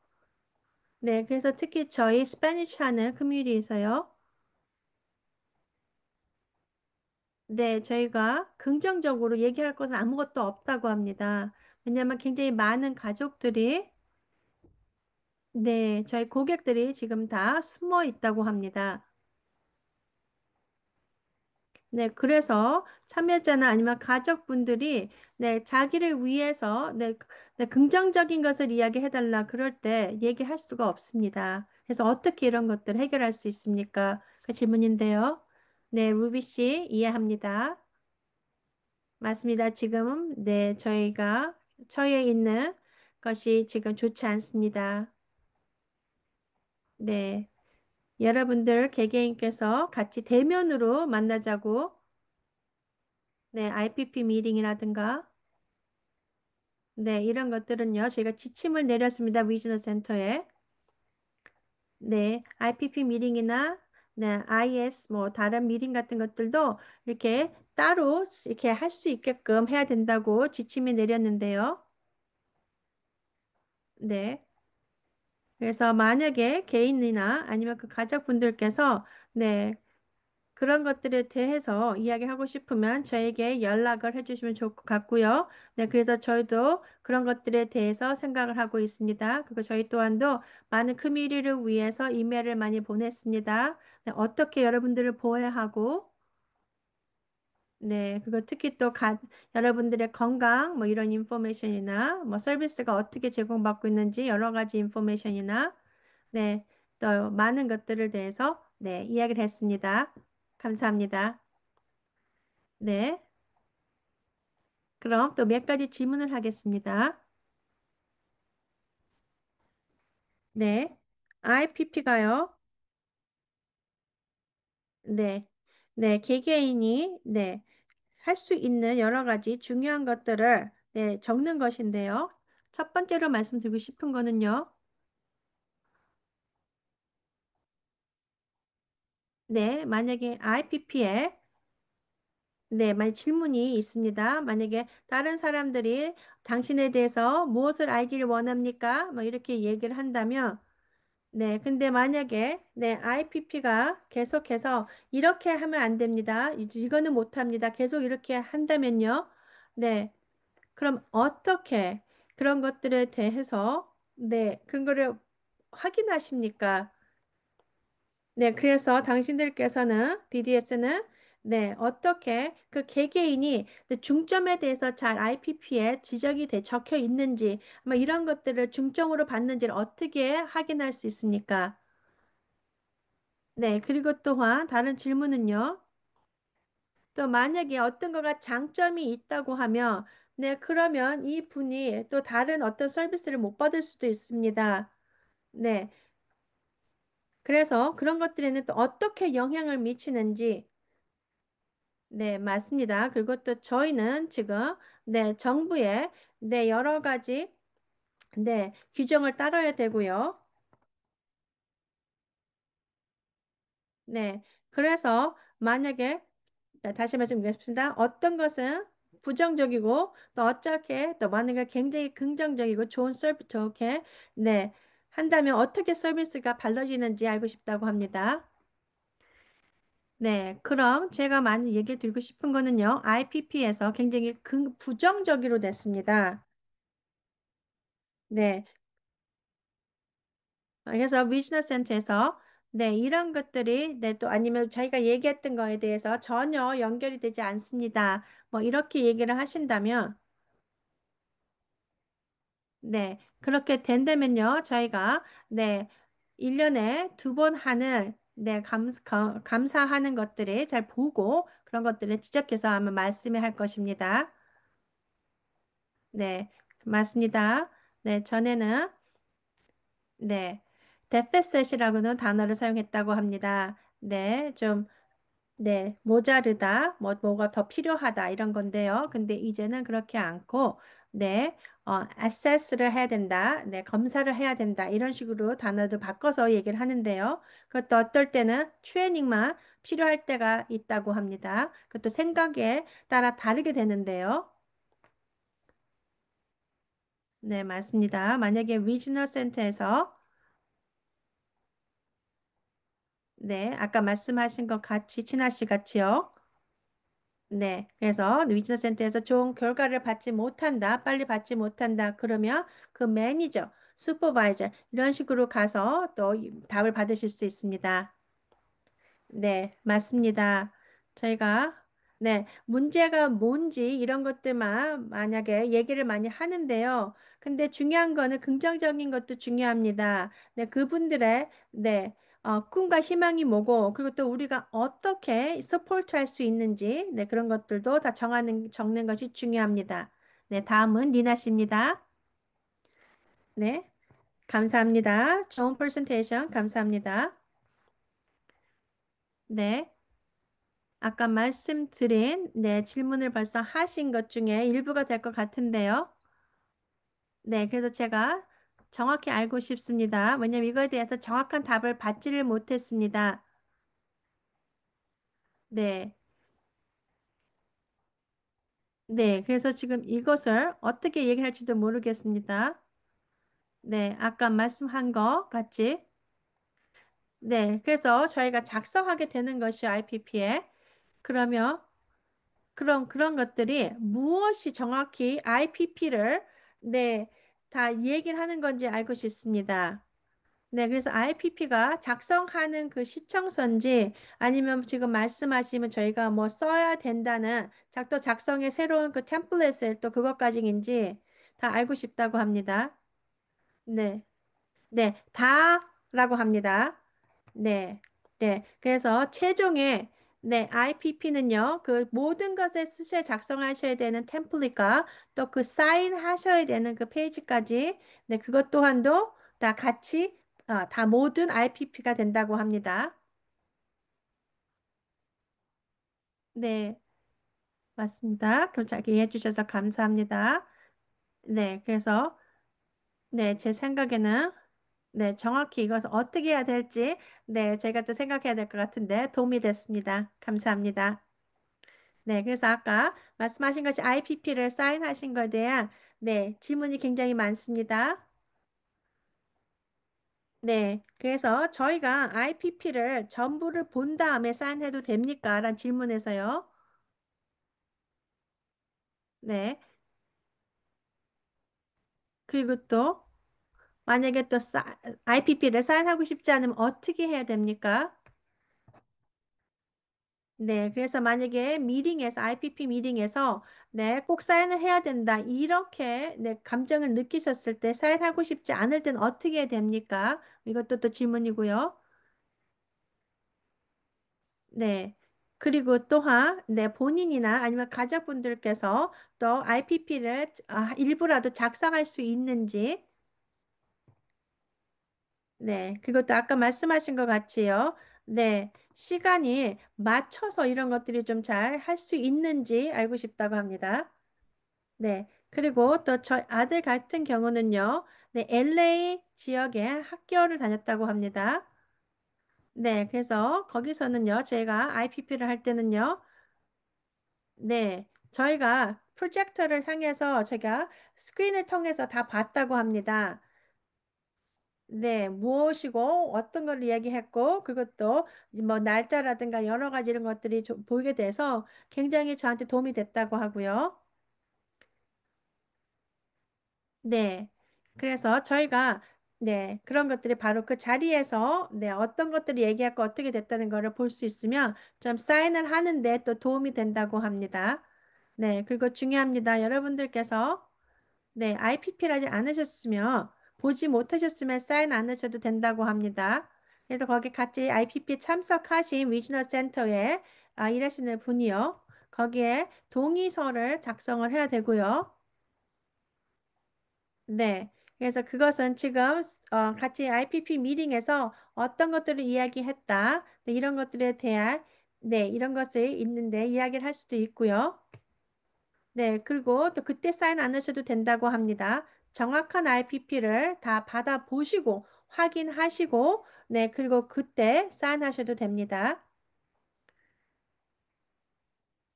Speaker 1: 네, 그래서 특히 저희 스페니쉬 하는 커뮤니티에서요. 네, 저희가 긍정적으로 얘기할 것은 아무것도 없다고 합니다. 왜냐하면 굉장히 많은 가족들이, 네, 저희 고객들이 지금 다 숨어 있다고 합니다. 네, 그래서 참여자나 아니면 가족분들이 네, 자기를 위해서 네, 긍정적인 것을 이야기해달라 그럴 때 얘기할 수가 없습니다. 그래서 어떻게 이런 것들 해결할 수 있습니까? 그 질문인데요. 네, 루비 씨 이해합니다. 맞습니다. 지금 네, 저희가 처해 있는 것이 지금 좋지 않습니다. 네, 여러분들 개개인께서 같이 대면으로 만나자고 네, IPP 미팅이라든가 네, 이런 것들은요, 저희가 지침을 내렸습니다. 위즈너 센터에. 네, IPP 미팅이나 네, IS 뭐 다른 미팅 같은 것들도 이렇게 따로 이렇게 할 수 있게끔 해야 된다고 지침이 내렸는데요. 네. 그래서 만약에 개인이나 아니면 그 가족분들께서 네, 그런 것들에 대해서 이야기하고 싶으면 저에게 연락을 해주시면 좋을 것 같고요. 네, 그래서 저희도 그런 것들에 대해서 생각을 하고 있습니다. 그리고 저희 또한도 많은 커뮤니티를 위해서 이메일을 많이 보냈습니다. 네, 어떻게 여러분들을 보호하고, 네, 그리고 특히 또 여러분들의 건강, 뭐 이런 인포메이션이나 뭐 서비스가 어떻게 제공받고 있는지 여러 가지 인포메이션이나, 네, 또 많은 것들을 대해서 네, 이야기를 했습니다. 감사합니다. 네. 그럼 또 몇 가지 질문을 하겠습니다. 네. IPP가요. 네. 네. 개개인이 네. 할 수 있는 여러 가지 중요한 것들을 네, 적는 것인데요. 첫 번째로 말씀드리고 싶은 거는요. 네. 만약에 IPP에 네, 만약 질문이 있습니다. 만약에 다른 사람들이 당신에 대해서 무엇을 알기를 원합니까? 뭐 이렇게 얘기를 한다면 네, 근데 만약에 네, IPP가 계속해서 이렇게 하면 안 됩니다. 이거는 못 합니다. 계속 이렇게 한다면요. 네, 그럼 어떻게 그런 것들에 대해서 네, 그런 거를 확인하십니까? 네, 그래서 당신들께서는 DDS는 네, 어떻게 그 개개인이 그 중점에 대해서 잘 IPP에 지적이 돼 적혀 있는지, 뭐 이런 것들을 중점으로 봤는지를 어떻게 확인할 수 있습니까? 네, 그리고 또한 다른 질문은요. 또 만약에 어떤 거가 장점이 있다고 하면, 네, 그러면 이 분이 또 다른 어떤 서비스를 못 받을 수도 있습니다. 네, 그래서 그런 것들에는 또 어떻게 영향을 미치는지, 네, 맞습니다. 그리고 또 저희는 지금, 네, 정부의, 네, 여러 가지, 네, 규정을 따라야 되고요. 네, 그래서 만약에 네, 다시 말씀드리겠습니다. 어떤 것은 부정적이고 또 어떻게 또 많은 게 굉장히 긍정적이고 좋은 서비스 좋게 네 한다면 어떻게 서비스가 발라지는지 알고 싶다고 합니다. 네, 그럼 제가 많이 얘기 드리고 싶은 거는요. IPP에서 굉장히 부정적으로 됐습니다. 네, 그래서 비즈니스 센터에서 네, 이런 것들이 네, 또 아니면 자기가 얘기했던 거에 대해서 전혀 연결이 되지 않습니다. 뭐 이렇게 얘기를 하신다면 네, 그렇게 된다면요, 저희가, 네, 1년에 두 번 하는, 네, 감사하는 것들을 잘 보고 그런 것들을 지적해서 아마 말씀을 할 것입니다. 네, 맞습니다. 네, 전에는, 네, 데프셋이라고는 단어를 사용했다고 합니다. 네, 좀 네, 모자르다, 뭐가 더 필요하다, 이런 건데요. 근데 이제는 그렇지 않고, 네, assess를 해야 된다, 네, 검사를 해야 된다, 이런 식으로 단어도 바꿔서 얘기를 하는데요. 그것도 어떨 때는 트레이닝만 필요할 때가 있다고 합니다. 그것도 생각에 따라 다르게 되는데요. 네, 맞습니다. 만약에 리지널 센터에서, 네, 아까 말씀하신 것 같이, 진아 씨 같이요. 네. 그래서 위즈너 센터에서 좋은 결과를 받지 못한다, 빨리 받지 못한다, 그러면 그 매니저, 슈퍼바이저, 이런 식으로 가서 또 답을 받으실 수 있습니다. 네, 맞습니다. 저희가 네, 문제가 뭔지 이런 것들만 만약에 얘기를 많이 하는데요. 근데 중요한 거는 긍정적인 것도 중요합니다. 네, 그분들의 네, 꿈과 희망이 뭐고 그리고 또 우리가 어떻게 서포트 할 수 있는지 네, 그런 것들도 다 적는 것이 중요합니다. 네, 다음은 니나 씨입니다. 네, 감사합니다. 좋은 프레젠테이션 감사합니다. 네. 아까 말씀드린 네, 질문을 벌써 하신 것 중에 일부가 될 것 같은데요. 네, 그래서 제가 정확히 알고 싶습니다. 왜냐면 이거에 대해서 정확한 답을 받지를 못했습니다. 네, 네, 그래서 지금 이것을 어떻게 얘기할지도 모르겠습니다. 네, 아까 말씀한 것 같이. 네, 그래서 저희가 작성하게 되는 것이 IPP에 그러면 그럼 그런 것들이 무엇이 정확히 IPP를 네, 다 얘기를 하는 건지 알고 싶습니다. 네, 그래서 IPP가 작성하는 그 시청서인지 아니면 지금 말씀하시면 저희가 뭐 써야 된다는 또 작성의 새로운 그 템플릿을 또 그것까지인지 다 알고 싶다고 합니다. 네, 네, 다라고 합니다. 네, 네. 그래서 최종의 네, IPP는요, 그 모든 것에 쓰셔 작성하셔야 되는 템플릿과 또 그 사인하셔야 되는 그 페이지까지 네, 그것 또한도 다 같이 다 모든 IPP가 된다고 합니다. 네, 맞습니다. 그럼 잘 이해해 주셔서 감사합니다. 네, 그래서 네, 제 생각에는 네, 정확히 이것을 어떻게 해야 될지 네, 제가 또 생각해야 될 것 같은데 도움이 됐습니다. 감사합니다. 네, 그래서 아까 말씀하신 것이 IPP를 사인하신 것에 대한 네, 질문이 굉장히 많습니다. 네, 그래서 저희가 IPP를 전부를 본 다음에 사인해도 됩니까? 라는 질문에서요. 네, 그리고 또 만약에 또 IPP를 사인하고 싶지 않으면 어떻게 해야 됩니까? 네, 그래서 만약에 미팅에서, IPP 미팅에서, 네, 꼭 사인을 해야 된다. 이렇게, 네, 감정을 느끼셨을 때 사인하고 싶지 않을 땐 어떻게 해야 됩니까? 이것도 또 질문이고요. 네. 그리고 또한, 네, 본인이나 아니면 가족분들께서 또 IPP를 일부라도 작성할 수 있는지, 네, 그것도 아까 말씀하신 것 같이요. 네, 시간이 맞춰서 이런 것들이 좀 잘 할 수 있는지 알고 싶다고 합니다. 네. 그리고 또 저희 아들 같은 경우는요. 네, LA 지역에 학교를 다녔다고 합니다. 네. 그래서 거기서는요. 제가 IPP를 할 때는요. 네. 저희가 프로젝터를 향해서 제가 스크린을 통해서 다 봤다고 합니다. 네, 무엇이고 어떤 걸 이야기했고 그것도 뭐 날짜라든가 여러 가지 이런 것들이 보이게 돼서 굉장히 저한테 도움이 됐다고 하고요. 네. 그래서 저희가 네, 그런 것들이 바로 그 자리에서 네, 어떤 것들이 얘기하고 어떻게 됐다는 거를 볼 수 있으면 좀 사인을 하는데 또 도움이 된다고 합니다. 네, 그리고 중요합니다. 여러분들께서 네, IPP라지 않으셨으면 보지 못하셨으면 사인 안 하셔도 된다고 합니다. 그래서 거기 같이 IPP 참석하신 위즈너 센터에 일하시는 분이요. 거기에 동의서를 작성을 해야 되고요. 네. 그래서 그것은 지금 같이 IPP 미팅에서 어떤 것들을 이야기했다. 네, 이런 것들에 대한 네, 이런 것을 있는데 이야기를 할 수도 있고요. 네, 그리고 또 그때 사인 안 하셔도 된다고 합니다. 정확한 RPP를 다 받아보시고 확인하시고, 네, 그리고 그때 사인하셔도 됩니다.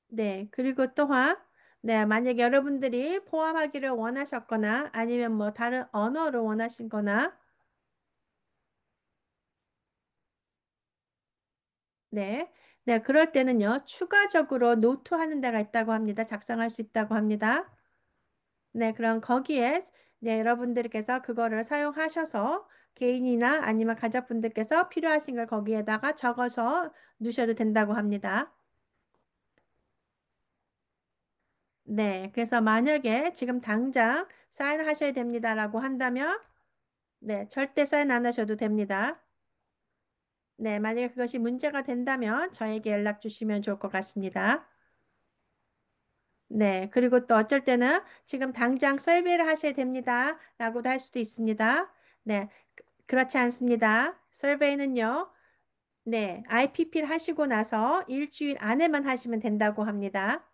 Speaker 1: 네, 그리고 또한, 네, 만약 여러분들이 포함하기를 원하셨거나 아니면 뭐 다른 언어를 원하시거나, 네, 네, 그럴 때는요, 추가적으로 노트하는 데가 있다고 합니다. 작성할 수 있다고 합니다. 네, 그럼 거기에 네, 여러분들께서 그거를 사용하셔서 개인이나 아니면 가족분들께서 필요하신 걸 거기에다가 적어서 넣으셔도 된다고 합니다. 네, 그래서 만약에 지금 당장 사인하셔야 됩니다라고 한다면 네, 절대 사인 안 하셔도 됩니다. 네, 만약에 그것이 문제가 된다면 저에게 연락 주시면 좋을 것 같습니다. 네, 그리고 또 어쩔 때는 지금 당장 설비를 하셔야 됩니다. 라고도 할 수도 있습니다. 네, 그렇지 않습니다. 설베이는요, 네, IPP를 하시고 나서 일주일 안에만 하시면 된다고 합니다.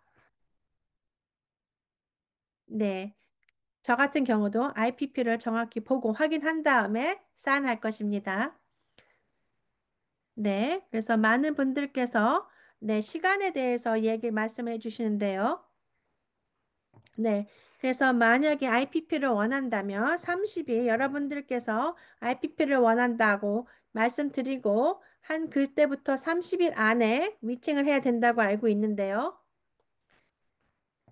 Speaker 1: 네, 저 같은 경우도 IPP를 정확히 보고 확인한 다음에 사인할 것입니다. 네, 그래서 많은 분들께서 네, 시간에 대해서 얘기를 말씀해 주시는데요. 네. 그래서 만약에 IPP를 원한다면 30일 여러분들께서 IPP를 원한다고 말씀드리고 한 그때부터 30일 안에 미팅을 해야 된다고 알고 있는데요.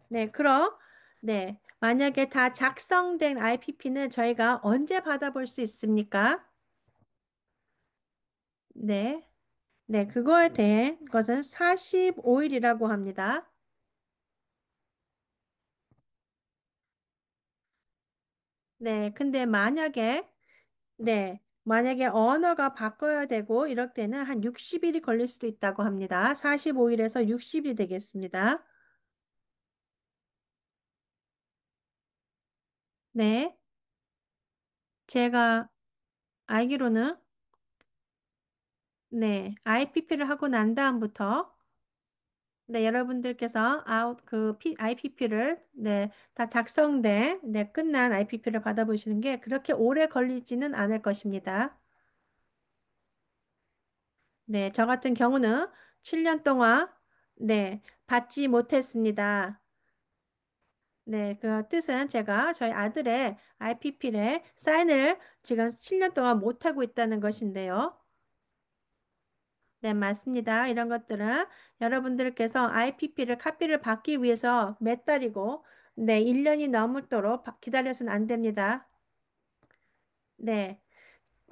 Speaker 1: 네, 그럼 네. 만약에 다 작성된 IPP는 저희가 언제 받아볼 수 있습니까? 네. 네, 그거에 대한 것은 45일이라고 합니다. 네, 근데 만약에 언어가 바꿔야 되고 이럴 때는 한 60일이 걸릴 수도 있다고 합니다. 45일에서 60일이 되겠습니다. 네, 제가 알기로는 네, IPP를 하고 난 다음부터 네, 여러분들께서 IPP를 다 작성된 끝난 IPP를 받아보시는 게 그렇게 오래 걸리지는 않을 것입니다. 네, 저 같은 경우는 7년 동안 받지 못했습니다. 네, 그 뜻은 제가 저희 아들의 IPP에 사인을 지금 7년 동안 못하고 있다는 것인데요. 네, 맞습니다. 이런 것들은 여러분들께서 IPP를 카피를 받기 위해서 몇 달이고, 네, 1년이 넘도록 기다려서는 안 됩니다. 네,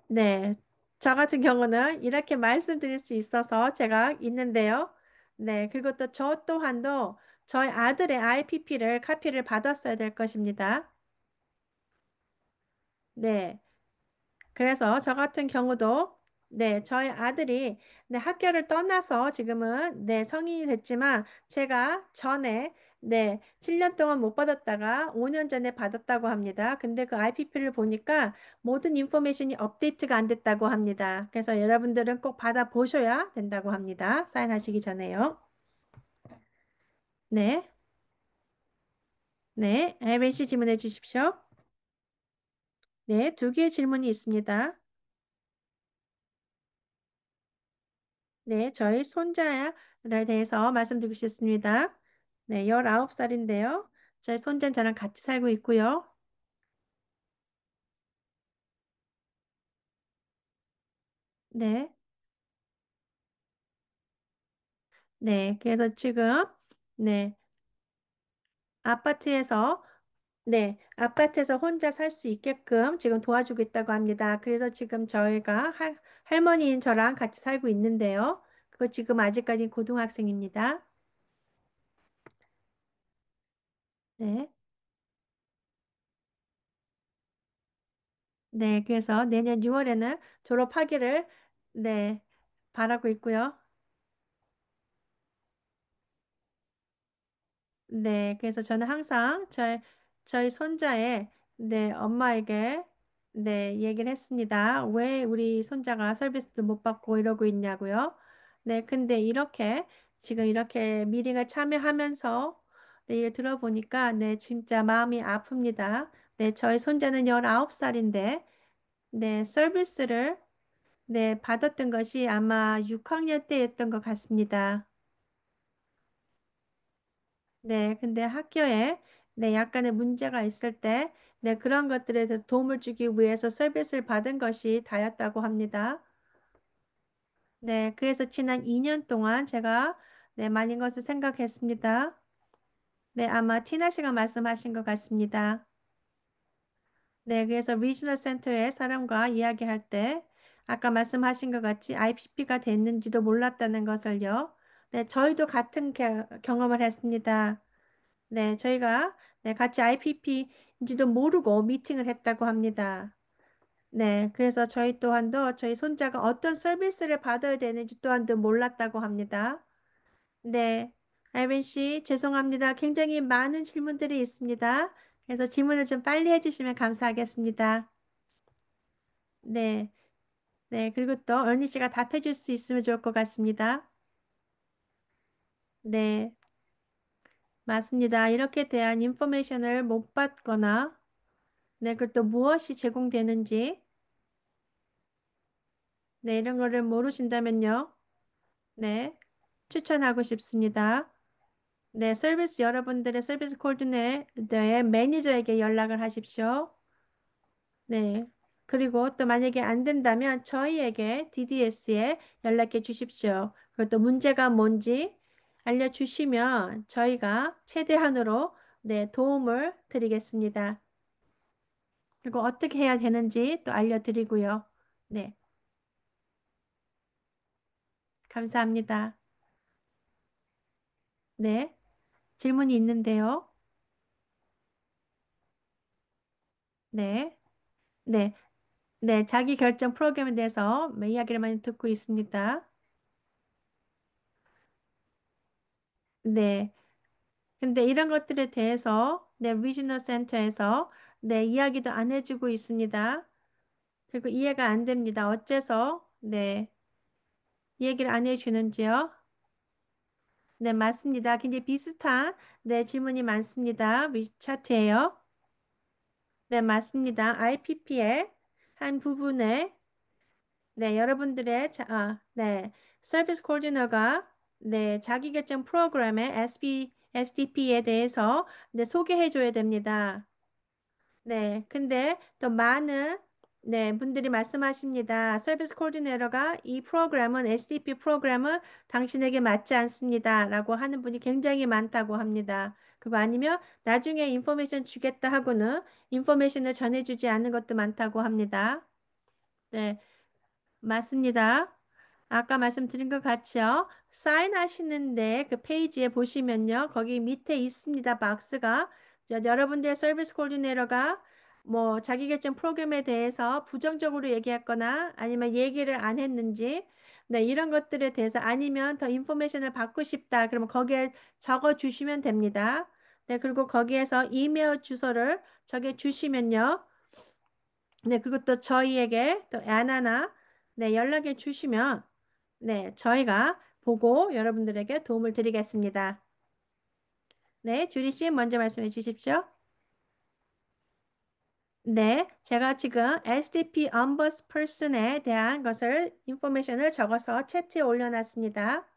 Speaker 1: 네. 저 같은 경우는 이렇게 말씀드릴 수 있어서 제가 있는데요. 네, 그리고 또 저 또한도 저희 아들의 IPP를 카피를 받았어야 될 것입니다. 네. 그래서 저 같은 경우도 저희 아들이 학교를 떠나서 지금은 성인이 됐지만 제가 전에 7년 동안 못 받았다가 5년 전에 받았다고 합니다. 근데 그 IPP를 보니까 모든 인포메이션이 업데이트가 안 됐다고 합니다. 그래서 여러분들은 꼭 받아보셔야 된다고 합니다. 사인하시기 전에요. 네. 네. 에이벤 씨 질문해 주십시오. 네. 두 개의 질문이 있습니다. 네, 저희 손자에 대해서 말씀드리고 싶습니다. 네, 19살인데요. 저희 손자는 저랑 같이 살고 있고요. 네, 네, 그래서 지금, 네, 아파트에서, 아파트에서 혼자 살 수 있게끔 지금 도와주고 있다고 합니다. 그래서 지금 저희가 할머니인 저랑 같이 살고 있는데요. 그거 지금 아직까지 고등학생입니다. 네, 네, 그래서 내년 6월에는 졸업하기를, 네, 바라고 있고요. 네, 그래서 저는 항상 저희 손자의 엄마에게 얘기를 했습니다. 왜 우리 손자가 서비스도 못 받고 이러고 있냐고요. 네, 근데 이렇게 지금 이렇게 미팅을 참여하면서 네, 얘기 들어보니까 네, 진짜 마음이 아픕니다. 네, 저희 손자는 19살인데 네, 서비스를 네, 받았던 것이 아마 6학년 때였던 것 같습니다. 네, 근데 학교에 네, 약간의 문제가 있을 때 네, 그런 것들에 대해서 도움을 주기 위해서 서비스를 받은 것이 다였다고 합니다. 네, 그래서 지난 2년 동안 제가 네, 많은 것을 생각했습니다. 네, 아마 티나 씨가 말씀하신 것 같습니다. 네, 그래서 리지널 센터의 사람과 이야기할 때 아까 말씀하신 것 같이 IPP가 됐는지도 몰랐다는 것을요. 네, 저희도 같은 경험을 했습니다. 네, 저희가 네, 같이 IPP인지도 모르고 미팅을 했다고 합니다. 네, 그래서 저희 또한도 저희 손자가 어떤 서비스를 받아야 되는지 또한도 몰랐다고 합니다. 네, 아이린 씨, 죄송합니다. 굉장히 많은 질문들이 있습니다. 그래서 질문을 좀 빨리 해주시면 감사하겠습니다. 네, 네, 그리고 또 얼니 씨가 답해 줄 수 있으면 좋을 것 같습니다. 네, 맞습니다. 이렇게 대한 인포메이션을 못 받거나, 네, 그리고 또 무엇이 제공되는지, 네, 이런 거를 모르신다면요. 네, 추천하고 싶습니다. 네, 서비스 여러분들의 서비스 코디네이터의 매니저에게 연락을 하십시오. 네. 그리고 또 만약에 안 된다면 저희에게 DDS에 연락해 주십시오. 그리고 또 문제가 뭔지 알려주시면 저희가 최대한으로 네, 도움을 드리겠습니다. 그리고 어떻게 해야 되는지 또 알려드리고요. 네. 감사합니다. 네. 질문이 있는데요. 네. 네. 네. 자기 결정 프로그램에 대해서 이야기를 많이 듣고 있습니다. 네. 근데 이런 것들에 대해서 네, 리지널 센터에서 네, 이야기도 안 해주고 있습니다. 그리고 이해가 안 됩니다. 어째서 네, 얘기를 안 해주는지요? 네, 맞습니다. 굉장히 비슷한 네, 질문이 많습니다. 위차트예요. 네, 맞습니다. IPP의 한 부분에 네, 여러분들의 네, 서비스 코디너가 네, 자기 결정 프로그램의 SDP에 대해서 네, 소개해 줘야 됩니다. 네, 근데 또 많은 네, 분들이 말씀하십니다. 서비스 코디네이터가 이 프로그램은 SDP 프로그램은 당신에게 맞지 않습니다. 라고 하는 분이 굉장히 많다고 합니다. 그거 아니면 나중에 인포메이션 주겠다 하고는 인포메이션을 전해주지 않는 것도 많다고 합니다. 네, 맞습니다. 아까 말씀드린 것 같이요. 사인하시는데 그 페이지에 보시면요. 거기 밑에 있습니다. 박스가. 여러분들의 서비스 코디네이터가 뭐 자기 결정 프로그램에 대해서 부정적으로 얘기했거나 아니면 얘기를 안 했는지 네, 이런 것들에 대해서 아니면 더 인포메이션을 받고 싶다. 그러면 거기에 적어 주시면 됩니다. 네, 그리고 거기에서 이메일 주소를 적어 주시면요. 네, 그리고 또 저희에게 또 애나나 네, 연락해 주시면 네, 저희가 보고 여러분들에게 도움을 드리겠습니다. 네, 주리 씨 먼저 말씀해 주십시오. 네, 제가 지금 SDP Ombudsperson에 대한 것을 인포메이션을 적어서 채트에 올려놨습니다.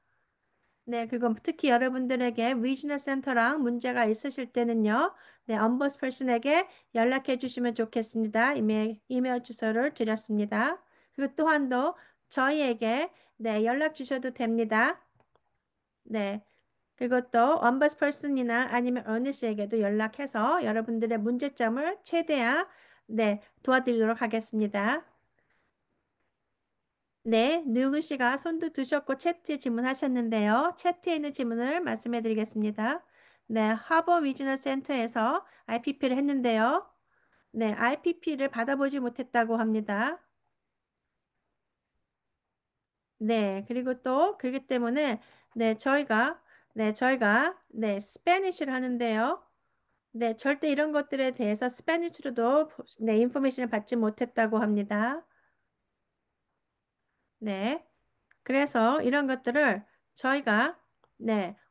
Speaker 1: 네, 그리고 특히 여러분들에게 리지널 센터랑 문제가 있으실 때는요, 네, 엄버스퍼슨에게 연락해 주시면 좋겠습니다. 이메일 주소를 드렸습니다. 그리고 또한 더 저희에게 네, 연락 주셔도 됩니다. 네. 그리고 또 엄버스퍼슨이나 아니면 어느씨에게도 연락해서 여러분들의 문제점을 최대한 네, 도와드리도록 하겠습니다. 네, 누구 씨가 손도 드셨고 채트 질문하셨는데요. 채트에 있는 질문을 말씀해 드리겠습니다. 네, 하버 위즈널 센터에서 IPP를 했는데요. 네, IPP를 받아보지 못했다고 합니다. 네, 그리고 또 그렇기 때문에 저희가 스페니쉬를 하는데요. 네, 절대 이런 것들에 대해서 스페니쉬로도 네, 인포메이션을 받지 못했다고 합니다. 네. 그래서 이런 것들을 저희가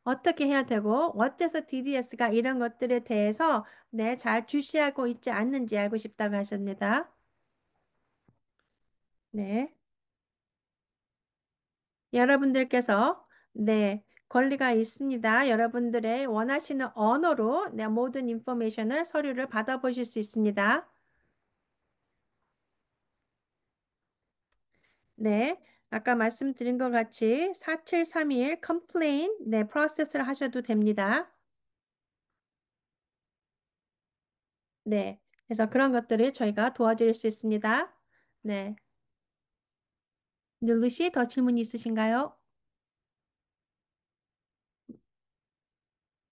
Speaker 1: 어떻게 해야 되고 어째서 DDS가 이런 것들에 대해서 잘 주시하고 있지 않는지 알고 싶다고 하십니다. 네. 여러분들께서 권리가 있습니다. 여러분들의 원하시는 언어로 모든 인포메이션을 서류를 받아보실 수 있습니다. 네. 아까 말씀드린 것 같이 4731 컴플레인 프로세스를 하셔도 됩니다. 네. 그래서 그런 것들을 저희가 도와드릴 수 있습니다. 네. 룰루 씨, 더 질문 있으신가요?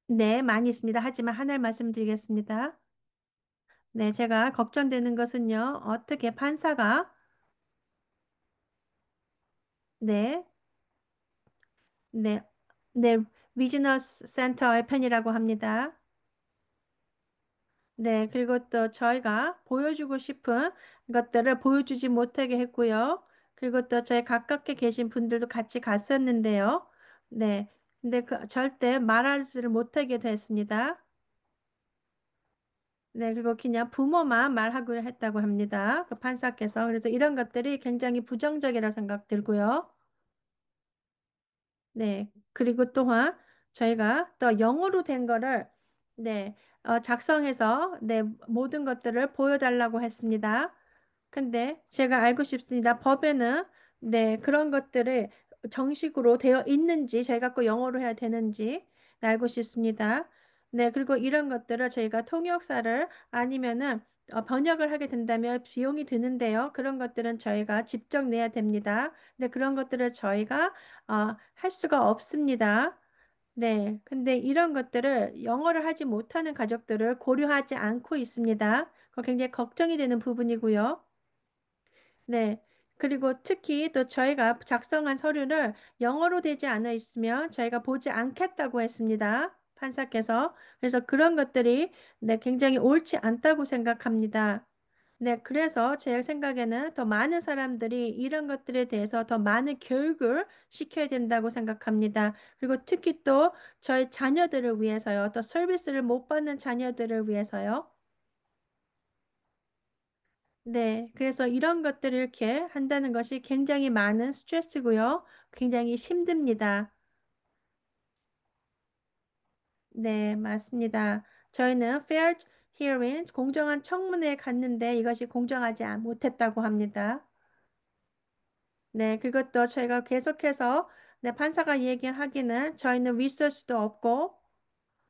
Speaker 1: 네, 많이 있습니다. 하지만 하나를 말씀드리겠습니다. 네, 제가 걱정되는 것은요, 어떻게 판사가, 네, 네, 네, 비즈너스 센터의 편이라고 합니다. 네, 그리고 또 저희가 보여주고 싶은 것들을 보여주지 못하게 했고요. 그리고 또 저희 가깝게 계신 분들도 같이 갔었는데요. 네, 근데 절대 말하지를 못하게 됐습니다. 네, 그리고 그냥 부모만 말하기로 했다고 합니다. 그 판사께서. 그래서 이런 것들이 굉장히 부정적이라고 생각 들고요. 네, 그리고 또한 저희가 또 영어로 된 거를 작성해서 모든 것들을 보여달라고 했습니다. 근데 제가 알고 싶습니다. 법에는 그런 것들을 정식으로 되어 있는지 저희가 꼭 영어로 해야 되는지 알고 싶습니다. 네, 그리고 이런 것들을 저희가 통역사를 아니면은 번역을 하게 된다면 비용이 드는데요. 그런 것들은 저희가 직접 내야 됩니다. 근데 그런 것들을 저희가 할 수가 없습니다. 네, 근데 이런 것들을 영어를 하지 못하는 가족들을 고려하지 않고 있습니다. 그거 굉장히 걱정이 되는 부분이고요. 네. 그리고 특히 또 저희가 작성한 서류를 영어로 되지 않아 있으면 저희가 보지 않겠다고 했습니다. 판사께서. 그래서 그런 것들이 굉장히 옳지 않다고 생각합니다. 네, 그래서 제 생각에는 더 많은 사람들이 이런 것들에 대해서 더 많은 교육을 시켜야 된다고 생각합니다. 그리고 특히 또 저희 자녀들을 위해서요. 또 서비스를 못 받는 자녀들을 위해서요. 네, 그래서 이런 것들을 이렇게 한다는 것이 굉장히 많은 스트레스고요. 굉장히 힘듭니다. 네, 맞습니다. 저희는 fair hearing, 공정한 청문회에 갔는데 이것이 공정하지 못했다고 합니다. 네, 그것도 저희가 계속해서 판사가 얘기하기는 저희는 리소스도 없고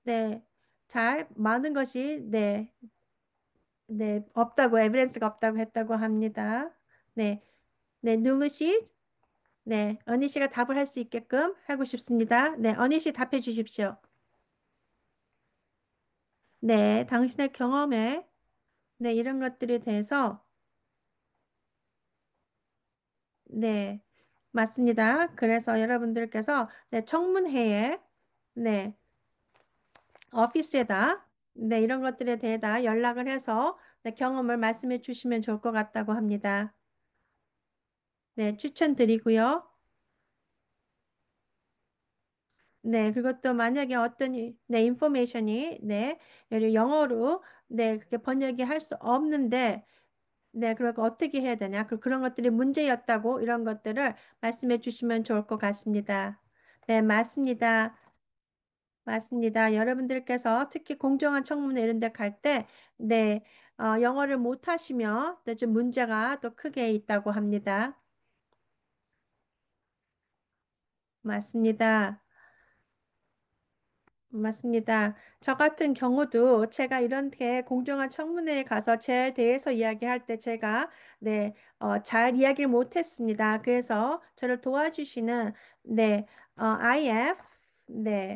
Speaker 1: 네, 잘 많은 것이 없다고 에비던스가 없다고 했다고 합니다. 네, 네, 누르시 어니 씨가 답을 할 수 있게끔 하고 싶습니다. 네, 어니 씨 답해 주십시오. 네, 당신의 경험에 이런 것들에 대해서 네, 맞습니다. 그래서 여러분들께서 청문회에 네, 오피스에다 이런 것들에 대해서 연락을 해서 경험을 말씀해 주시면 좋을 것 같다고 합니다. 네, 추천드리고요. 네, 그리고 또 만약에 어떤 인포메이션이 영어로 그렇게 번역이 할 수 없는데 그러니까 어떻게 해야 되냐? 그런 것들이 문제였다고 이런 것들을 말씀해 주시면 좋을 것 같습니다. 네, 맞습니다. 맞습니다. 여러분들께서 특히 공정한 청문회 이런 데 갈 때, 영어를 못 하시면 좀 문제가 또 크게 있다고 합니다. 맞습니다. 맞습니다. 저 같은 경우도 제가 이렇게 공정한 청문회에 가서 제 대해서 이야기할 때 제가 잘 이야기를 못했습니다. 그래서 저를 도와주시는 IF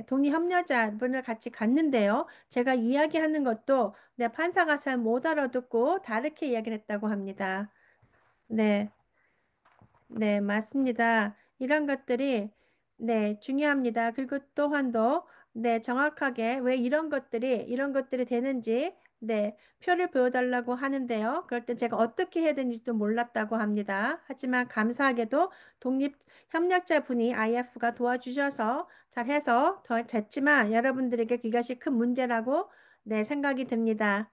Speaker 1: 동의 협력자분을 같이 갔는데요. 제가 이야기하는 것도 판사가 잘 못 알아듣고 다르게 이야기를 했다고 합니다. 네. 네, 맞습니다. 이런 것들이 중요합니다. 그리고 또한 더 네, 정확하게 왜 이런 것들이 되는지, 네, 표를 보여달라고 하는데요. 그럴 때 제가 어떻게 해야 되는지도 몰랐다고 합니다. 하지만 감사하게도 독립 협력자 분이 IF가 도와주셔서 잘해서 더 됐지만 여러분들에게 그것이 큰 문제라고 네, 생각이 듭니다.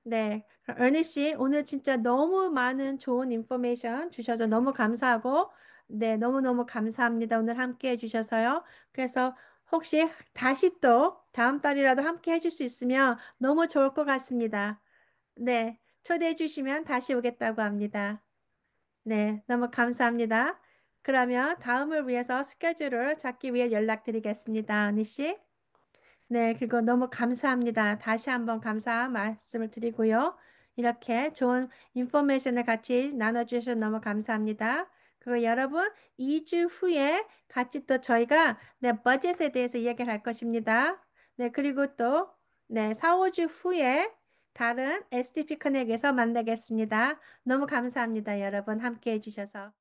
Speaker 1: 네, 얼니 씨, 오늘 진짜 너무 많은 좋은 인포메이션 주셔서 너무 감사하고, 네, 너무너무 감사합니다. 오늘 함께 해주셔서요. 그래서 혹시 다시 또 다음 달이라도 함께 해줄 수 있으면 너무 좋을 것 같습니다. 네, 초대해 주시면 다시 오겠다고 합니다. 네, 너무 감사합니다. 그러면 다음을 위해서 스케줄을 잡기 위해 연락드리겠습니다. 언니 씨. 네, 그리고 너무 감사합니다. 다시 한번 감사 말씀을 드리고요. 이렇게 좋은 인포메이션을 같이 나눠주셔서 너무 감사합니다. 그리고 여러분, 2주 후에 같이 또 저희가 네, 버젯에 대해서 이야기를 할 것입니다. 네, 그리고 또 네, 4, 5주 후에 다른 SDP 커넥에서 만나겠습니다. 너무 감사합니다, 여러분. 함께 해주셔서.